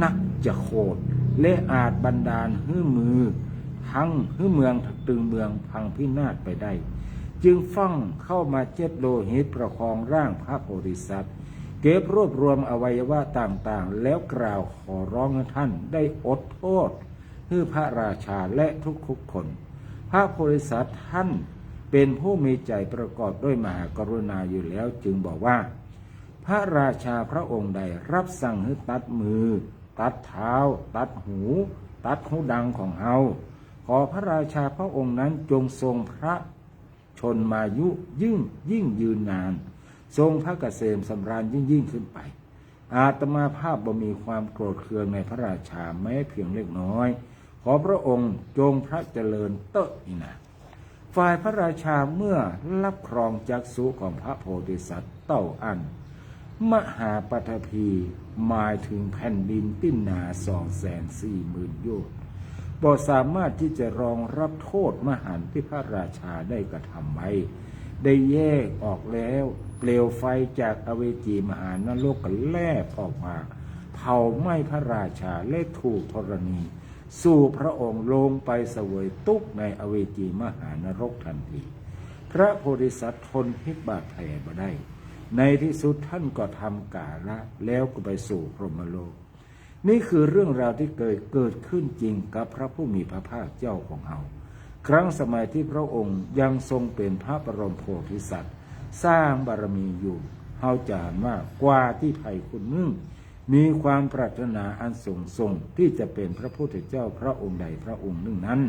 นักจะโคตรและอาจบันดาลให้มือทั้งให้เมืองตึงเมืองพังพินาศไปได้จึงฟั่งเข้ามาเจ็ดโลหิตประคองร่างพระโพธิสัตว์เก็บรวบรวมอวัยวะต่างๆแล้วกล่าวขอร้องให้ท่านได้อดโทษให้พระราชาและทุกๆคนพระโพธิสัตว์ท่านเป็นผู้มีใจประกอบด้วยมหากรุณาอยู่แล้วจึงบอกว่าพระราชาพระองค์ใดรับสั่งให้ตัดมือตัดเท้าตัดหูตัดหูดังของเฮาขอพระราชาพระองค์นั้นจงทรงพระชนมายุยิ่งยืนนานทรงพระเกษมสำราญยิ่งขึ้นไปอาตมาภาพบ่มีความโกรธเคืองในพระราชาแม้เพียงเล็กน้อยขอพระองค์จงพระเจริญเตอะอีนะฝ่ายพระราชาเมื่อรับครองจักษุของพระโพธิสัตว์เต้าอันมหาปฐพีหมายถึงแผ่นดินติ้นนา 240,000 โยชน์บ่สามารถที่จะรองรับโทษมหันต์ที่พระราชาได้กระทำไว้ได้แยกออกแล้วเปลวไฟจากอเวจีมหานรกก็แลบออกมาเผาไหม้พระราชาและถูกธรณีสู่พระองค์ลงไปเสวยทุกข์ในอเวจีมหานรกทันทีพระโพธิสัตว์ทนพิษบาดแผลบ่ได้ในที่สุดท่านก็ทำกาละแล้วก็ไปสู่พรหมโลกนี่คือเรื่องราวที่เกิดขึ้นจริงกับพระผู้มีพระภาคเจ้าของเราครั้งสมัยที่พระองค์ยังทรงเป็นพระบรมโพธิสัตว์สร้างบารมีอยู่เฮาจะเห็นว่ากว่าที่ไผ่คุณนึ่งมีความปรารถนาอันสูงส่งที่จะเป็นพระพุทธเจ้าพระองค์ใดพระองค์หนึ่งนั้น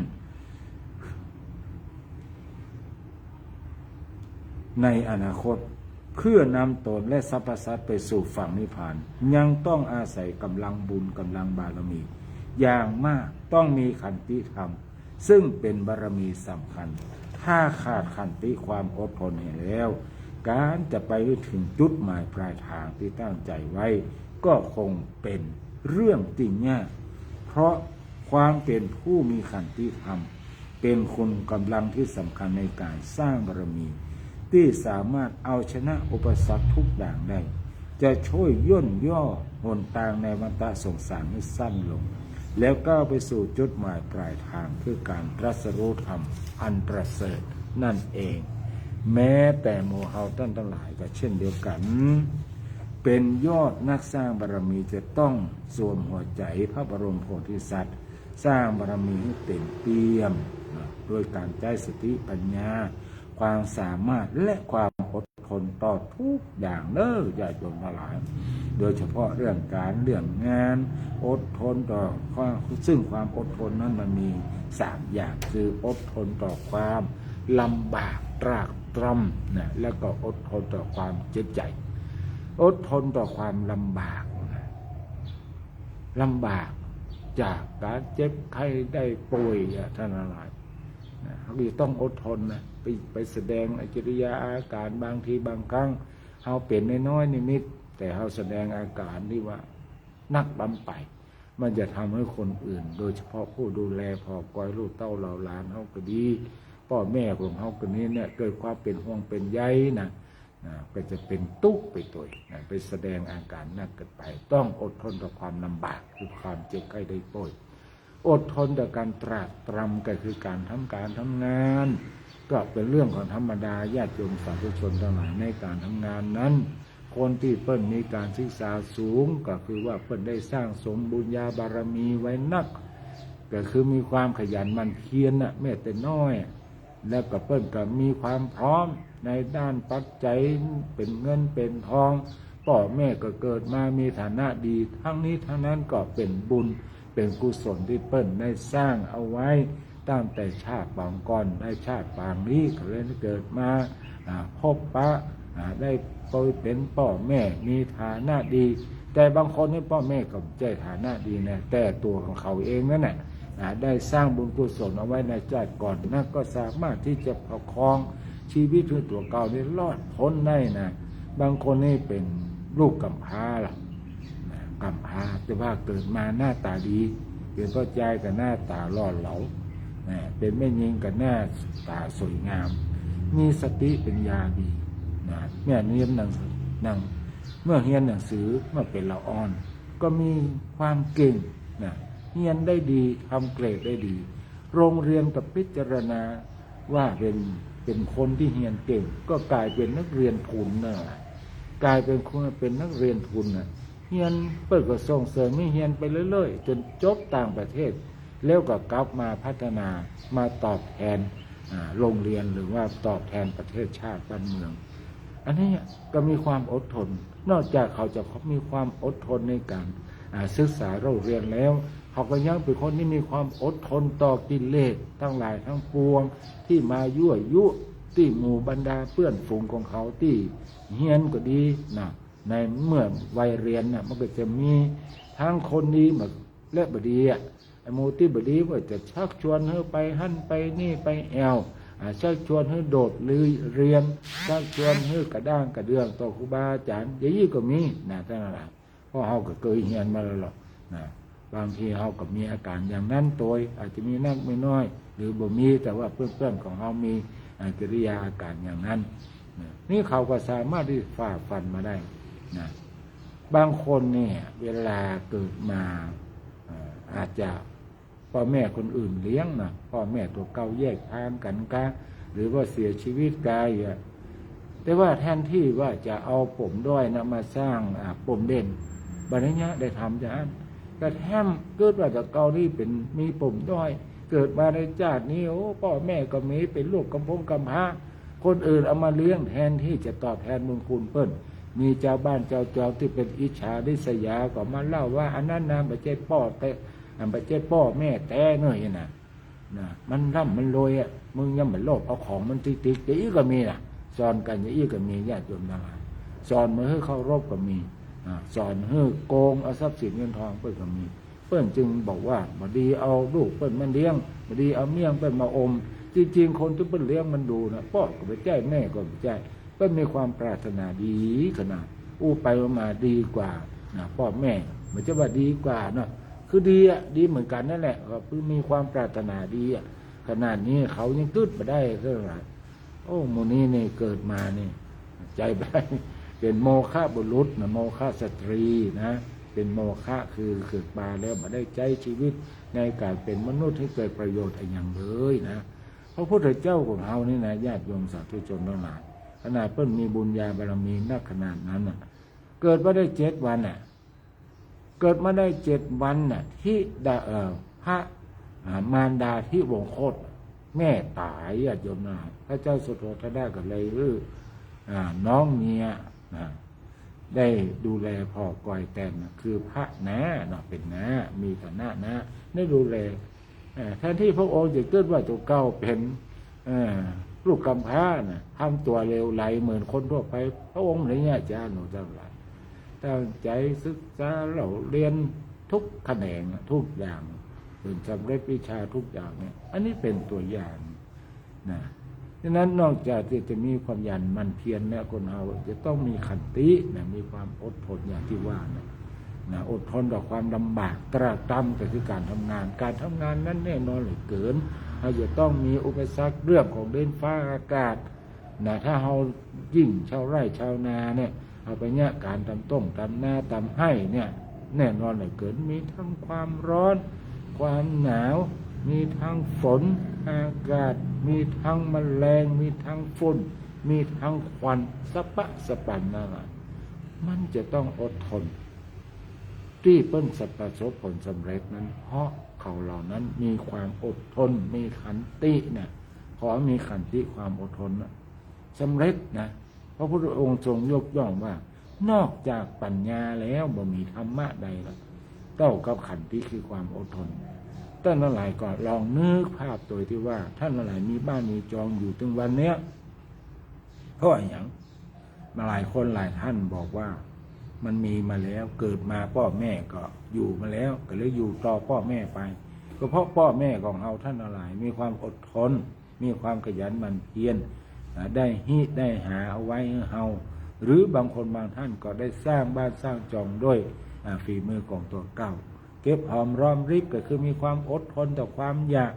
ในอนาคตเพื่อนำตนและสรรพสัตว์ไปสู่ฝั่งนิพพานยังต้องอาศัยกำลังบุญกำลังบารมีอย่างมากต้องมีขันติธรรมซึ่งเป็นบารมีสำคัญถ้าขาดขันติความอดทนแล้วการจะไปถึงจุดหมายปลายทางที่ตั้งใจไว้ก็คงเป็นเรื่องจริงยากเพราะความเป็นผู้มีขันติธรรมเป็นคุณกำลังที่สำคัญในการสร้างบารมีที่สามารถเอาชนะอุปสรรคทุกอย่างได้จะช่วยย่นย่อหนทางในวัฏสงสารให้สั้นลงแล้วก้าวไปสู่จุดหมายปลายทางคือการตรัสรู้ธรรมอันประเสริฐนั่นเองแม้แต่โมเฮาท่านทั้งหลายก็เช่นเดียวกันเป็นยอดนักสร้างบารมีจะต้องสวมหัวใจพระบรมโพธิสัตว์สร้างบารมีให้เต็มเปี่ยมโดยการใช้สติปัญญาความสามารถและความอดทนต่อทุกอย่างเด้อญาติโยมทั้งหลายโดยเฉพาะเรื่องการเรื่องงานอดทนต่อซึ่งความอดทนนั้นมันมี3อย่างคืออดทนต่อความลำบากตรากตรำนะแล้วก็อดทนต่อความเจ็บใจอดทนต่อความลำบากนะลำบากจากการเจ็บไข้ได้ป่วยท่านอะไรเขาต้องอดทนนะไปแสดงกิริยาอาการบางทีบางครั้งเขาเป็นน้อยนิดแต่เขาแสดงอาการที่ว่านักล้ำไปมันจะทำให้คนอื่นโดยเฉพาะผู้ดูแลพ่อกอยลูกเต้าเหล่าหลานเขาก็ดีพ่อแม่ของเขาคนนี้เนี่ยเกิดความเป็นห่วงเป็นใยนะก็จะเป็นตุ๊กไปตัวไปแสดงอาการนักเกินไปต้องอดทนต่อความลำบากคือความเจ็บไข้ได้ป่วยอดทนต่อการตรากตรำก็คือการทำงานก็เป็นเรื่องของธรรมดาญาติโยมสาธุชนทั้งหลายในการทำงานนั้นคนที่เพิ่นมีการศึกษาสูงก็คือว่าเพิ่นได้สร้างสมบุญญาบารมีไว้นักก็คือมีความขยันหมั่นเพียรแม้แต่น้อยแล้วก็เพิ่นก็มีความพร้อมในด้านปัจจัยเป็นเงินเป็นทองพ่อแม่ก็เกิดมามีฐานะดีทั้งนี้ทั้งนั้นก็เป็นบุญเป็นกุศลที่เปิ้นได้สร้างเอาไว้ตั้งแต่ชาติบางก่อนได้ชาติบางนี้ก็เลยเกิดมาพบปะได้เป็นพ่อแม่มีฐานะดีแต่บางคนนี่พ่อแม่ก็ใจฐานะดีนะแต่ตัวของเขาเองนั่นแหละได้สร้างบุญกุศลเอาไว้ในชาติก่อนนั่นก็สามารถที่จะประคองชีวิตของตัวเก่านี่รอดพ้นได้นะบางคนนี่เป็นลูกกำพร้าล่ะกำพร้าแต่ว่าเกิดมาหน้าตาดีเป็นพ่อใจกับหน้าตาหล่อเหลาเป็นแม่หญิงกับหน้าตาสวยงาม มีสติเป็นยาดีนะเมื่อเรียนหนังเมื่อเรียนหนังสือเมื่อเป็นละอ่อนก็มีความเก่งนะเรียนได้ดีทำเกรดได้ดีโรงเรียนกับพิจารณาว่าเป็นคนที่เรียนเก่งก็กลายเป็นนักเรียนทุนนะกลายเป็นคนเป็นนักเรียนทุนนะเรียนเปิดก็ส่งเสริมให้เรียนไปเรื่อยๆจนจบต่างประเทศแล้วก็กลับมาพัฒนามาตอบแทนโรงเรียนหรือว่าตอบแทนประเทศชาติบ้านเมืองอันนี้ก็มีความอดทนนอกจากเขาจะมีความอดทนในการศึกษาเราเรียนแล้วเขาก็ยังเป็นคนที่มีความอดทนต่อกิเลสทั้งหลายทั้งปวงที่มายั่วยุที่หมู่บรรดาเพื่อนฝูงของเขาที่เฮียนก็ดีนะในเมื่อวัยเรียนน่ะมันก็จะมีทั้งคนดีและบดีไอ้หมู่ที่บดีก็จะชักชวนให้ไปหั่นไปนี่ไปแอวชักชวนให้โดดเรียนชักชวนให้กระด้างกระเดื่องต่อครูบาอาจารย์อย่างนี้ก็มีนะท่านอะไรเพราะเขาก็เคยเฮียนมาแล้วหรอกนะบางทีเขาก็มีอาการอย่างนั้นตัวอาจจะมีนักไม่น้อยหรือบ่มีแต่ว่าเพื่อนๆของเขามีกิริยาอาการอย่างนั้นนี่เขาก็สามารถที่ฝ่าฟันมาได้นะบางคนเนี่ยเวลาเกิดมาอาจจะพ่อแม่คนอื่นเลี้ยงนะพ่อแม่ตัวเก่าแยกทางกันกะหรือว่าเสียชีวิตกายแต่ว่าแทนที่ว่าจะเอาผมด้อยนะมาสร้างผมเด่นบัดนี้ได้ทำอย่างนั้นกระแทมเกิดว่าจากเก่านี่เป็นมีผมด้อยเกิดมาในชาตินี้โอ้พ่อแม่ก็มีเป็นลูกกำพงกำพร้าคนอื่นเอามาเลี้ยงแทนที่จะตอบแทนบุญคุณเปิ้นมีเจ้าบ้านเจ้าจอมที่เป็นอิจฉาริษยาก็มาเล่าว่าอันนั้นนะไม่ใช่พ่อแต่ไม่ใช่พ่อแม่แต่เนื่อยนะมันร่ำมันรวยมึงยังเหมือนโลภเอาของมันติ๊กๆอีกก็มีสอนกันอย่างอีกก็มีญาติโยมทั้งหลายสอนมือให้เข้ารบก็มีสอนให้โกงเอาทรัพย์สินเงินทองเปิ้นก็มีเปิ้นจึงบอกว่าบดีเอาลูกเปิ้นมันเลี้ยงบดีเอาเมี่ยงเปิ้นมาอมจริงๆคนที่เปิ้นเลี้ยงมันดูนะพ่อก็ไปแจ้แม่ก็ไปแจ้เปิ้นมีความปรารถนาดีขนาดไปมาดีกว่าพ่อแม่มันจะว่าดีกว่าเนาะคือดีเหมือนกันนั่นแหละก็คือมีความปรารถนาดีขนาดนี้เขายังตืดมาได้เท่าไหร่โอ้โมนี่เนี่ยเกิดมาเนี่ยใจไปเป็นโมฆะบุรุษนะโมฆะสตรีนะเป็นโมฆะคือเกิดมาแล้วมาได้ใจชีวิตในการเป็นมนุษย์ให้เกิดประโยชน์อย่างเลยนะพระพุทธเจ้าของเรานี่นะญาติโยมสาธุชนทั้งหลายขนาดเพิ่นมีบุญญาบารมีนักขนาดนั้นเกิดมาได้7 วันเกิดมาได้7 วันที่พระมารดาที่วงโคตแม่ตายญาติโยมนะพระเจ้าสุโธทนะก็เลยน้องเมียได้ดูแลพ่อก่อยแต่นคือพระนะเป็นนะมีฐานะนะได้ดูแลแทนที่พระองค์จะเกิดว่าตัวเก่าเป็นลูกกำพร้าทำตัวเลวไหลเหมือนคนทั่วไปพระองค์เนี่ยจ้าหนูจังไรตั้งใจศึกษาเราเรียนทุกแขนงทุกอย่างเป็นสำเร็จวิชาทุกอย่างเนี่ยอันนี้เป็นตัวอย่างนะดังนั้นนอกจากที่จะมีความยันมันเพียรเนี่ยคนเราจะต้องมีขันติมีความอดทนอย่างที่ว่านะอดทนต่อความลำบากตรากตรำก็คือการทำงานนั้นแน่นอนเหลือเกินเราจะต้องมีอุปสรรคเรื่องของดินฟ้าอากาศถ้าเรายิ่งชาวไร่ชาวนาเนี่ยเอาไปเนี่ยการทำนาทำให้เนี่ยแน่นอนเหลือเกินมีทั้งความร้อนความหนาวมีทั้งฝนอากาศมีทั้งแมลงมีทั้งฝุ่นมีทั้งควันสะปันนั่นแหละมันจะต้องอดทนที่เปิ้นประสบผลสำเร็จนั้นเพราะเขาเหล่านั้นมีความอดทนมีขันติขอมีขันติความอดทนสำเร็จพระพุทธองค์ทรงยกย่องว่านอกจากปัญญาแล้วบ่มีธรรมะใดละเท่ากับขันติคือความอดทนท่านหลายก็ลองนึกภาพตัวที่ว่าท่านหลายมีบ้านมีจองอยู่ถึงวันเนี้ยเพราะอย่างมาหลายคนหลายท่านบอกว่ามันมีมาแล้วเกิดมาพ่อแม่ก็อยู่มาแล้วก็เลยอยู่ต่อพ่อแม่ไปก็เพราะพ่อแม่ของเราท่านหลายมีความอดทนมีความขยันหมั่นเพียรได้หาเอาไว้ให้เฮาหรือบางคนบางท่านก็ได้สร้างบ้านสร้างจองด้วยฝีมือของตัวเก่าเก็บหอมรอมริบก็คือมีความอดทนต่อความอยาก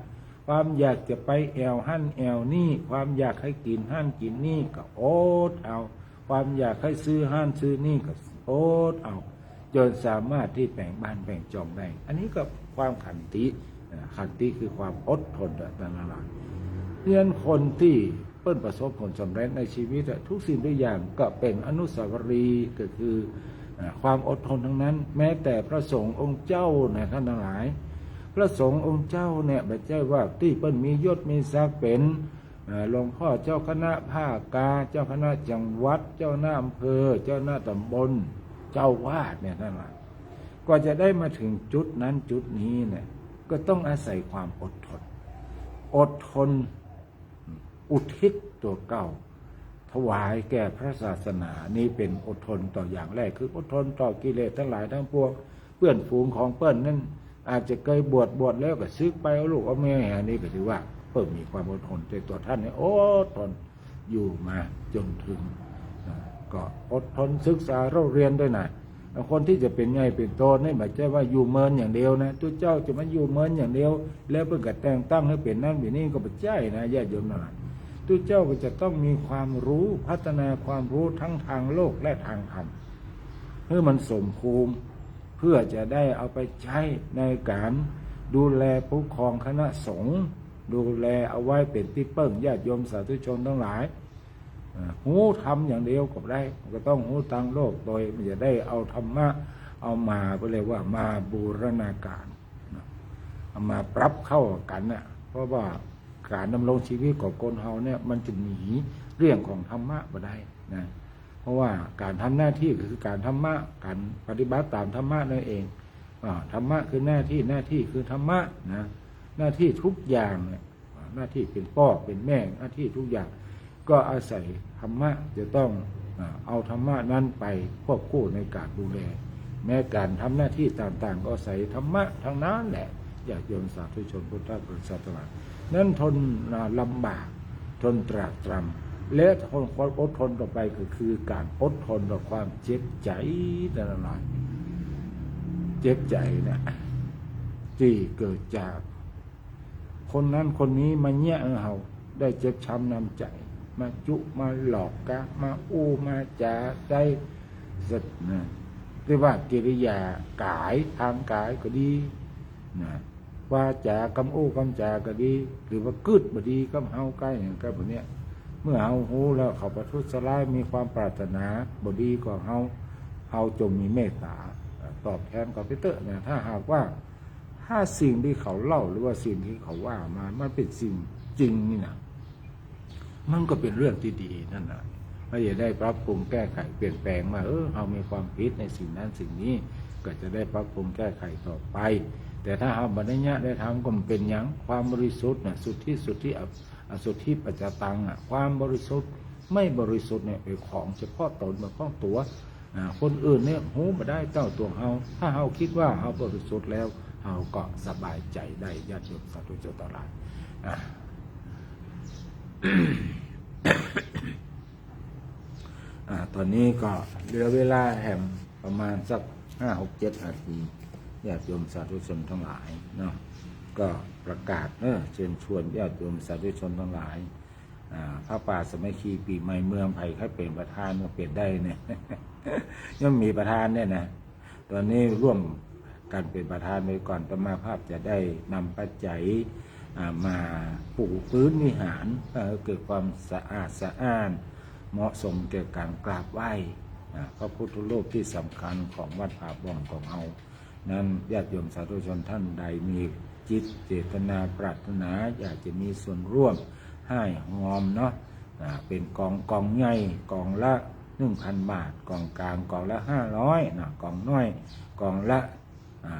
ความอยากจะไปแอวหั่นแอวนี่ความอยากให้กินหั่นกินนี่ก็อดเอาความอยากให้ซื้อหั่นซื้อนี่ก็อดเอาจนสามารถที่แบ่งบ้านแบ่งจองได้อันนี้ก็ความขันติขันติคือความอดทนต่างๆเพื่อนคนที่เปิ้นประสบผลสำเร็จในชีวิตทุกสิ่งทุกอย่างก็เป็นอนุสาวรีย์ก็คือความอดทนทั้งนั้นแม้แต่พระสงฆ์องค์เจ้าเนี่ยท่านทั้งหลายพระสงฆ์องค์เจ้าเนี่ยไม่ใช่ว่าที่เปิ้นมียศมีศักดิ์เป็นหลวงพ่อเจ้าคณะภาคกาเจ้าคณะจังหวัดเจ้าหน้าอำเภอเจ้าหน้าตำบลเจ้าวาดเนี่ยท่านหลายกว่าจะได้มาถึงจุดนั้นจุดนี้เนี่ยก็ต้องอาศัยความอดทนอดทนอุทิศตัวเก่าถวายแก่พระศาสนานี้เป็นอดทนต่ออย่างแรกคืออดทนต่อกิเลสทั้งหลายทั้งปวงเพื่อนฝูงของเปิ้นนั่นอาจจะเคยบวชแล้วก็ซึกไปเอาลูกเอาแม่อันนี้ก็ถือว่าเปิ้นมีความอดทนในตัวท่านเนี่ยอดทนอยู่มาจนถึงก็อดทนศึกษาเราเรียนด้วยนะคนที่จะเป็นใหญ่เป็นโตนี่ไม่ใช่ว่าอยู่เมินอย่างเดียวนะตัวเจ้าจะมาอยู่เมินอย่างเดียวแล้วเพิ่งก็แต่งตั้งให้เป็นนั่นเป็นนี่ก็ไม่ใช่นะญาติโยมนะตัวเจ้าก็จะต้องมีความรู้พัฒนาความรู้ทั้งทางโลกและทางธรรมเพื่อมันสมภูมิเพื่อจะได้เอาไปใช้ในการดูแลปกครองคณะสงฆ์ดูแลเอาไว้เป็นที่เปิ้งญาติโยมสาธุชนทั้งหลายหูทำอย่างเดียวก็ได้ก็ต้องหูทางโลกโดยมันจะได้เอาธรรมะเอามาก็เลยว่ามาบูรณาการเอามาปรับเข้ากันน่ะเพราะว่าการดำรงชีวิตของคนเฮาเนี่ยมันจะหนีเรื่องของธรรมะมาได้นะเพราะว่าการทำหน้าที่คือการธรรมะการปฏิบัติตามธรรมะนั่นเองธรรมะคือหน้าที่คือธรรมะนะหน้าที่ทุกอย่างเนี่ยหน้าที่เป็นพ่อเป็นแม่หน้าที่ทุกอย่างก็อาศัยธรรมะจะต้องเอาธรรมะนั้นไปควบคู่ในการดูแลแม้การทำหน้าที่ต่างๆก็อาศัยธรรมะทั้งนั้นแหละญาติโยมสาธุชนพุทธบริษัททั้งหลายนั้นทนลำบากทนตรากตรำและทนความอดทนต่อไปก็คือการอดทนต่อความเจ็บใจแต่ละหน่อยเจ็บใจนะที่เกิดจากคนนั้นคนนี้มาแย่เฮาได้เจ็บช้ำน้ำใจมาจุมาหลอกกะมาอู้มาจ่าได้สัตนะเรียกว่ากิริยากายทางกายก็ดีนะว่าจากำอู้คำจาก็ดีหรือว่ากึดบดีก็เฮาใกล้อย่างใกล้แบบนี้เมื่อเฮาหูแล้วเขาประทุษร้ายมีความปรารถนาบดีก็เฮาจงมีเมตตาตอบแทนกับพิเตอร์เนี่ยถ้าหากว่าถ้าสิ่งที่เขาเล่าหรือว่าสิ่งที่เขาว่ามามันเป็นสิ่งจริงนี่นะมันก็เป็นเรื่องที่ดีนั่นแหละถ้าจะได้ปรับปรุงแก้ไขเปลี่ยนแปลงมาเรามีความผิดในสิ่งนั้นสิ่งนี้ก็จะได้ปรับปรุงแก้ไขต่อไปแต่ถ้าเราบัณฑิตได้ทำก็เป็นอย่างความบริสุทธิ์เนี่ยสุทธิปัจจตังความบริสุทธิ์ไม่บริสุทธิ์เนี่ยเป็นของเฉพาะตนเป็นของตัวคนอื่นเนี่ยหูมาได้เจ้าตัวเราถ้าเราคิดว่าเราบริสุทธิ์แล้วเราก็สบายใจได้ญาติโยมสาธุชนทั้งหลายตอนนี้ก็เหลือเวลาแหมประมาณสัก5-6-7 นาทีญาติโยมสาธุชนทั้งหลายเนาะก็ประกาศเชิญชวนญาติโยมสาธุชนทั้งหลายพระป่าสมัยคีปีใหม่เมืองไผ่ให้เป็นประธานก็เปลี่ยนได้เนี่ย ยังมีประธานเนี่ยนะตอนนี้ร่วมกันเป็นประธานไปก่อนอาตมาภาพจะได้นำปัจจัยมาปูพื้นวิหารเกิดความสะอาดสะอ้านเหมาะสมแก่การกราบไหว้พระพุทธรูปที่สำคัญของวัดผาบ่องของเรานั้นญาติโยมสาธุชนท่านใดมีจิตเจตนาปรารถนาอยากจะมีส่วนร่วมให้หอมเนาะเป็นกองใหญ่กองละ 1,000 บาทกองกลางกองละ500นะกองน้อยกองละ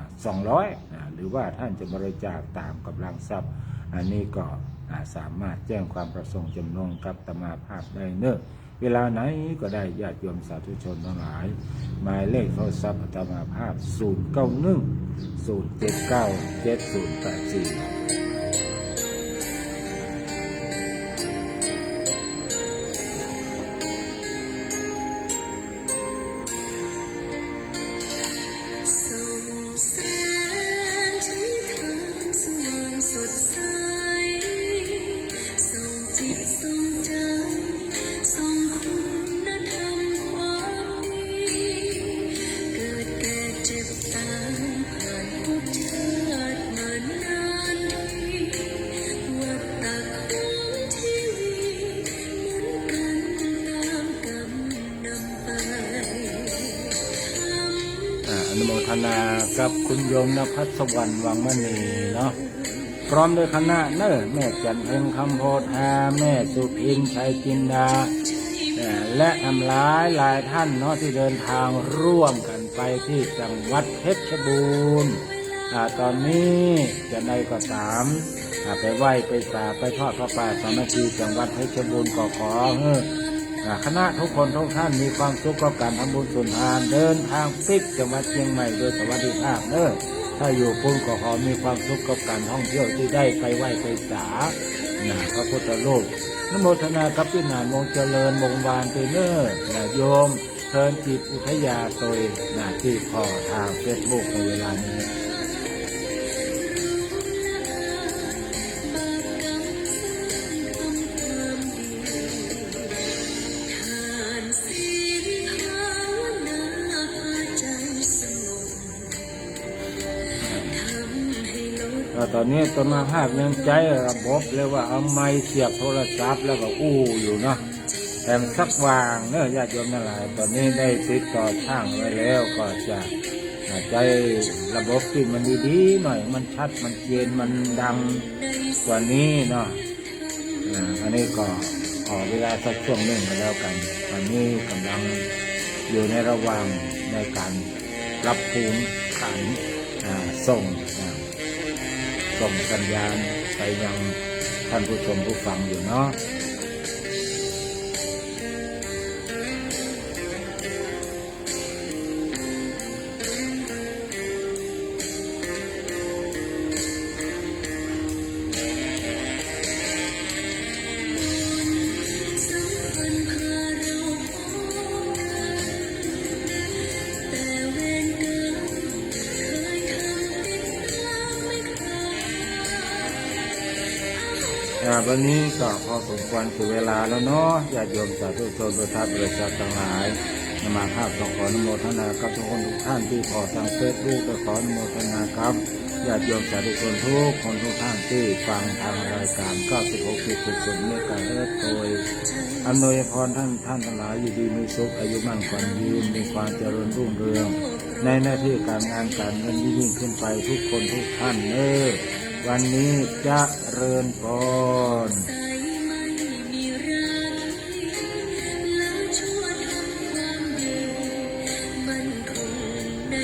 200หรือว่าท่านจะบริจาคตามกำลังทรัพย์อันนี้ก็สามารถแจ้งความประสงค์จำนงกับอาตมาภาพได้เนอะเวลาไหนก็ได้ญาติโยมสาธุชนทั้งหลายหมายเลขโทรศัพท์อาตมาภาพ0910797084ส่องแสงที่ทางสว่างสดใส อนุโมทนากับคุณโยมนภัสวรรณวังมณีเนาะพร้อมด้วยคณะเนอแม่จันเพ็งคำโพธาแม่สุพินชัยจินดาและทำร้ายหลายท่านเนาะที่เดินทางร่วมกันไปที่จังหวัดเพชรบูรณ์ตอนนี้จะในก็ตามไปไหว้ไปสาไปทอดพระป่าสามัคคีจังหวัดเพชรบูรณ์ก็ขอคณะทุกคนทุกท่านมีความสุขกับการทำบุญสุนทานเดินทางปิกจังหวัดเชียงใหม่โดยสวัสดิภาพถ้าอยู่ปุ่นก็ขอมีความสุขกับการท่องเที่ยวที่ได้ไปไหว้ไปสาพระพุทธรูปนโมทนากับพี่นานวงเจริญวงวานเตเนอร์โยมเทินจิตอุทยาโตยที่ขอทางเฟซบุ๊กในเวลานี้ตอนนี้ตมาภาพยังใจระบบเรียกว่าเอาไม้เสียบโทรศัพท์แล้วก็อู้อยู่เนาะแถมสักวางญาติโยมนั่นแหละตอนนี้ได้ติดต่อช่างไว้แล้วก็จะใจระบบที่มันดีๆหน่อยมันชัดมันเย็นมันดังกว่านี้เนาะอันนี้ก็ขอเวลาสักช่วงหนึ่งก็แล้วกันตอนนี้กำลังอยู่ในระหว่างในการรับภูมิขันส่งสัญญาณไปยังท่านผู้ชมผู้ฟังอยู่เนาะวันนี้ก็พอสมควรถึงเวลาแล้วเนาะญาติโยมสาธุชนทุกท่านบริษัททั้งหลายมาภาพขออนุโมทนากับทุกคนทุกท่านที่ขอทางเฟซบุ๊กก็ขออนุโมทนาครับญาติโยมสาธุชนทุกคนทุกท่านที่ฟังทางรายการ96.0เมกะเฮิรตซ์โดยอำนวยพรท่านทั้งหลายอยู่ดีมีสุขอายุมั่นขวัญยืนมีความเจริญรุ่งเรืองในหน้าที่การงานการเงินยิ่งขึ้นไปทุกคนทุกท่านวันนี้จะเริญพรแล้วชั่วทำความดีมันคงใน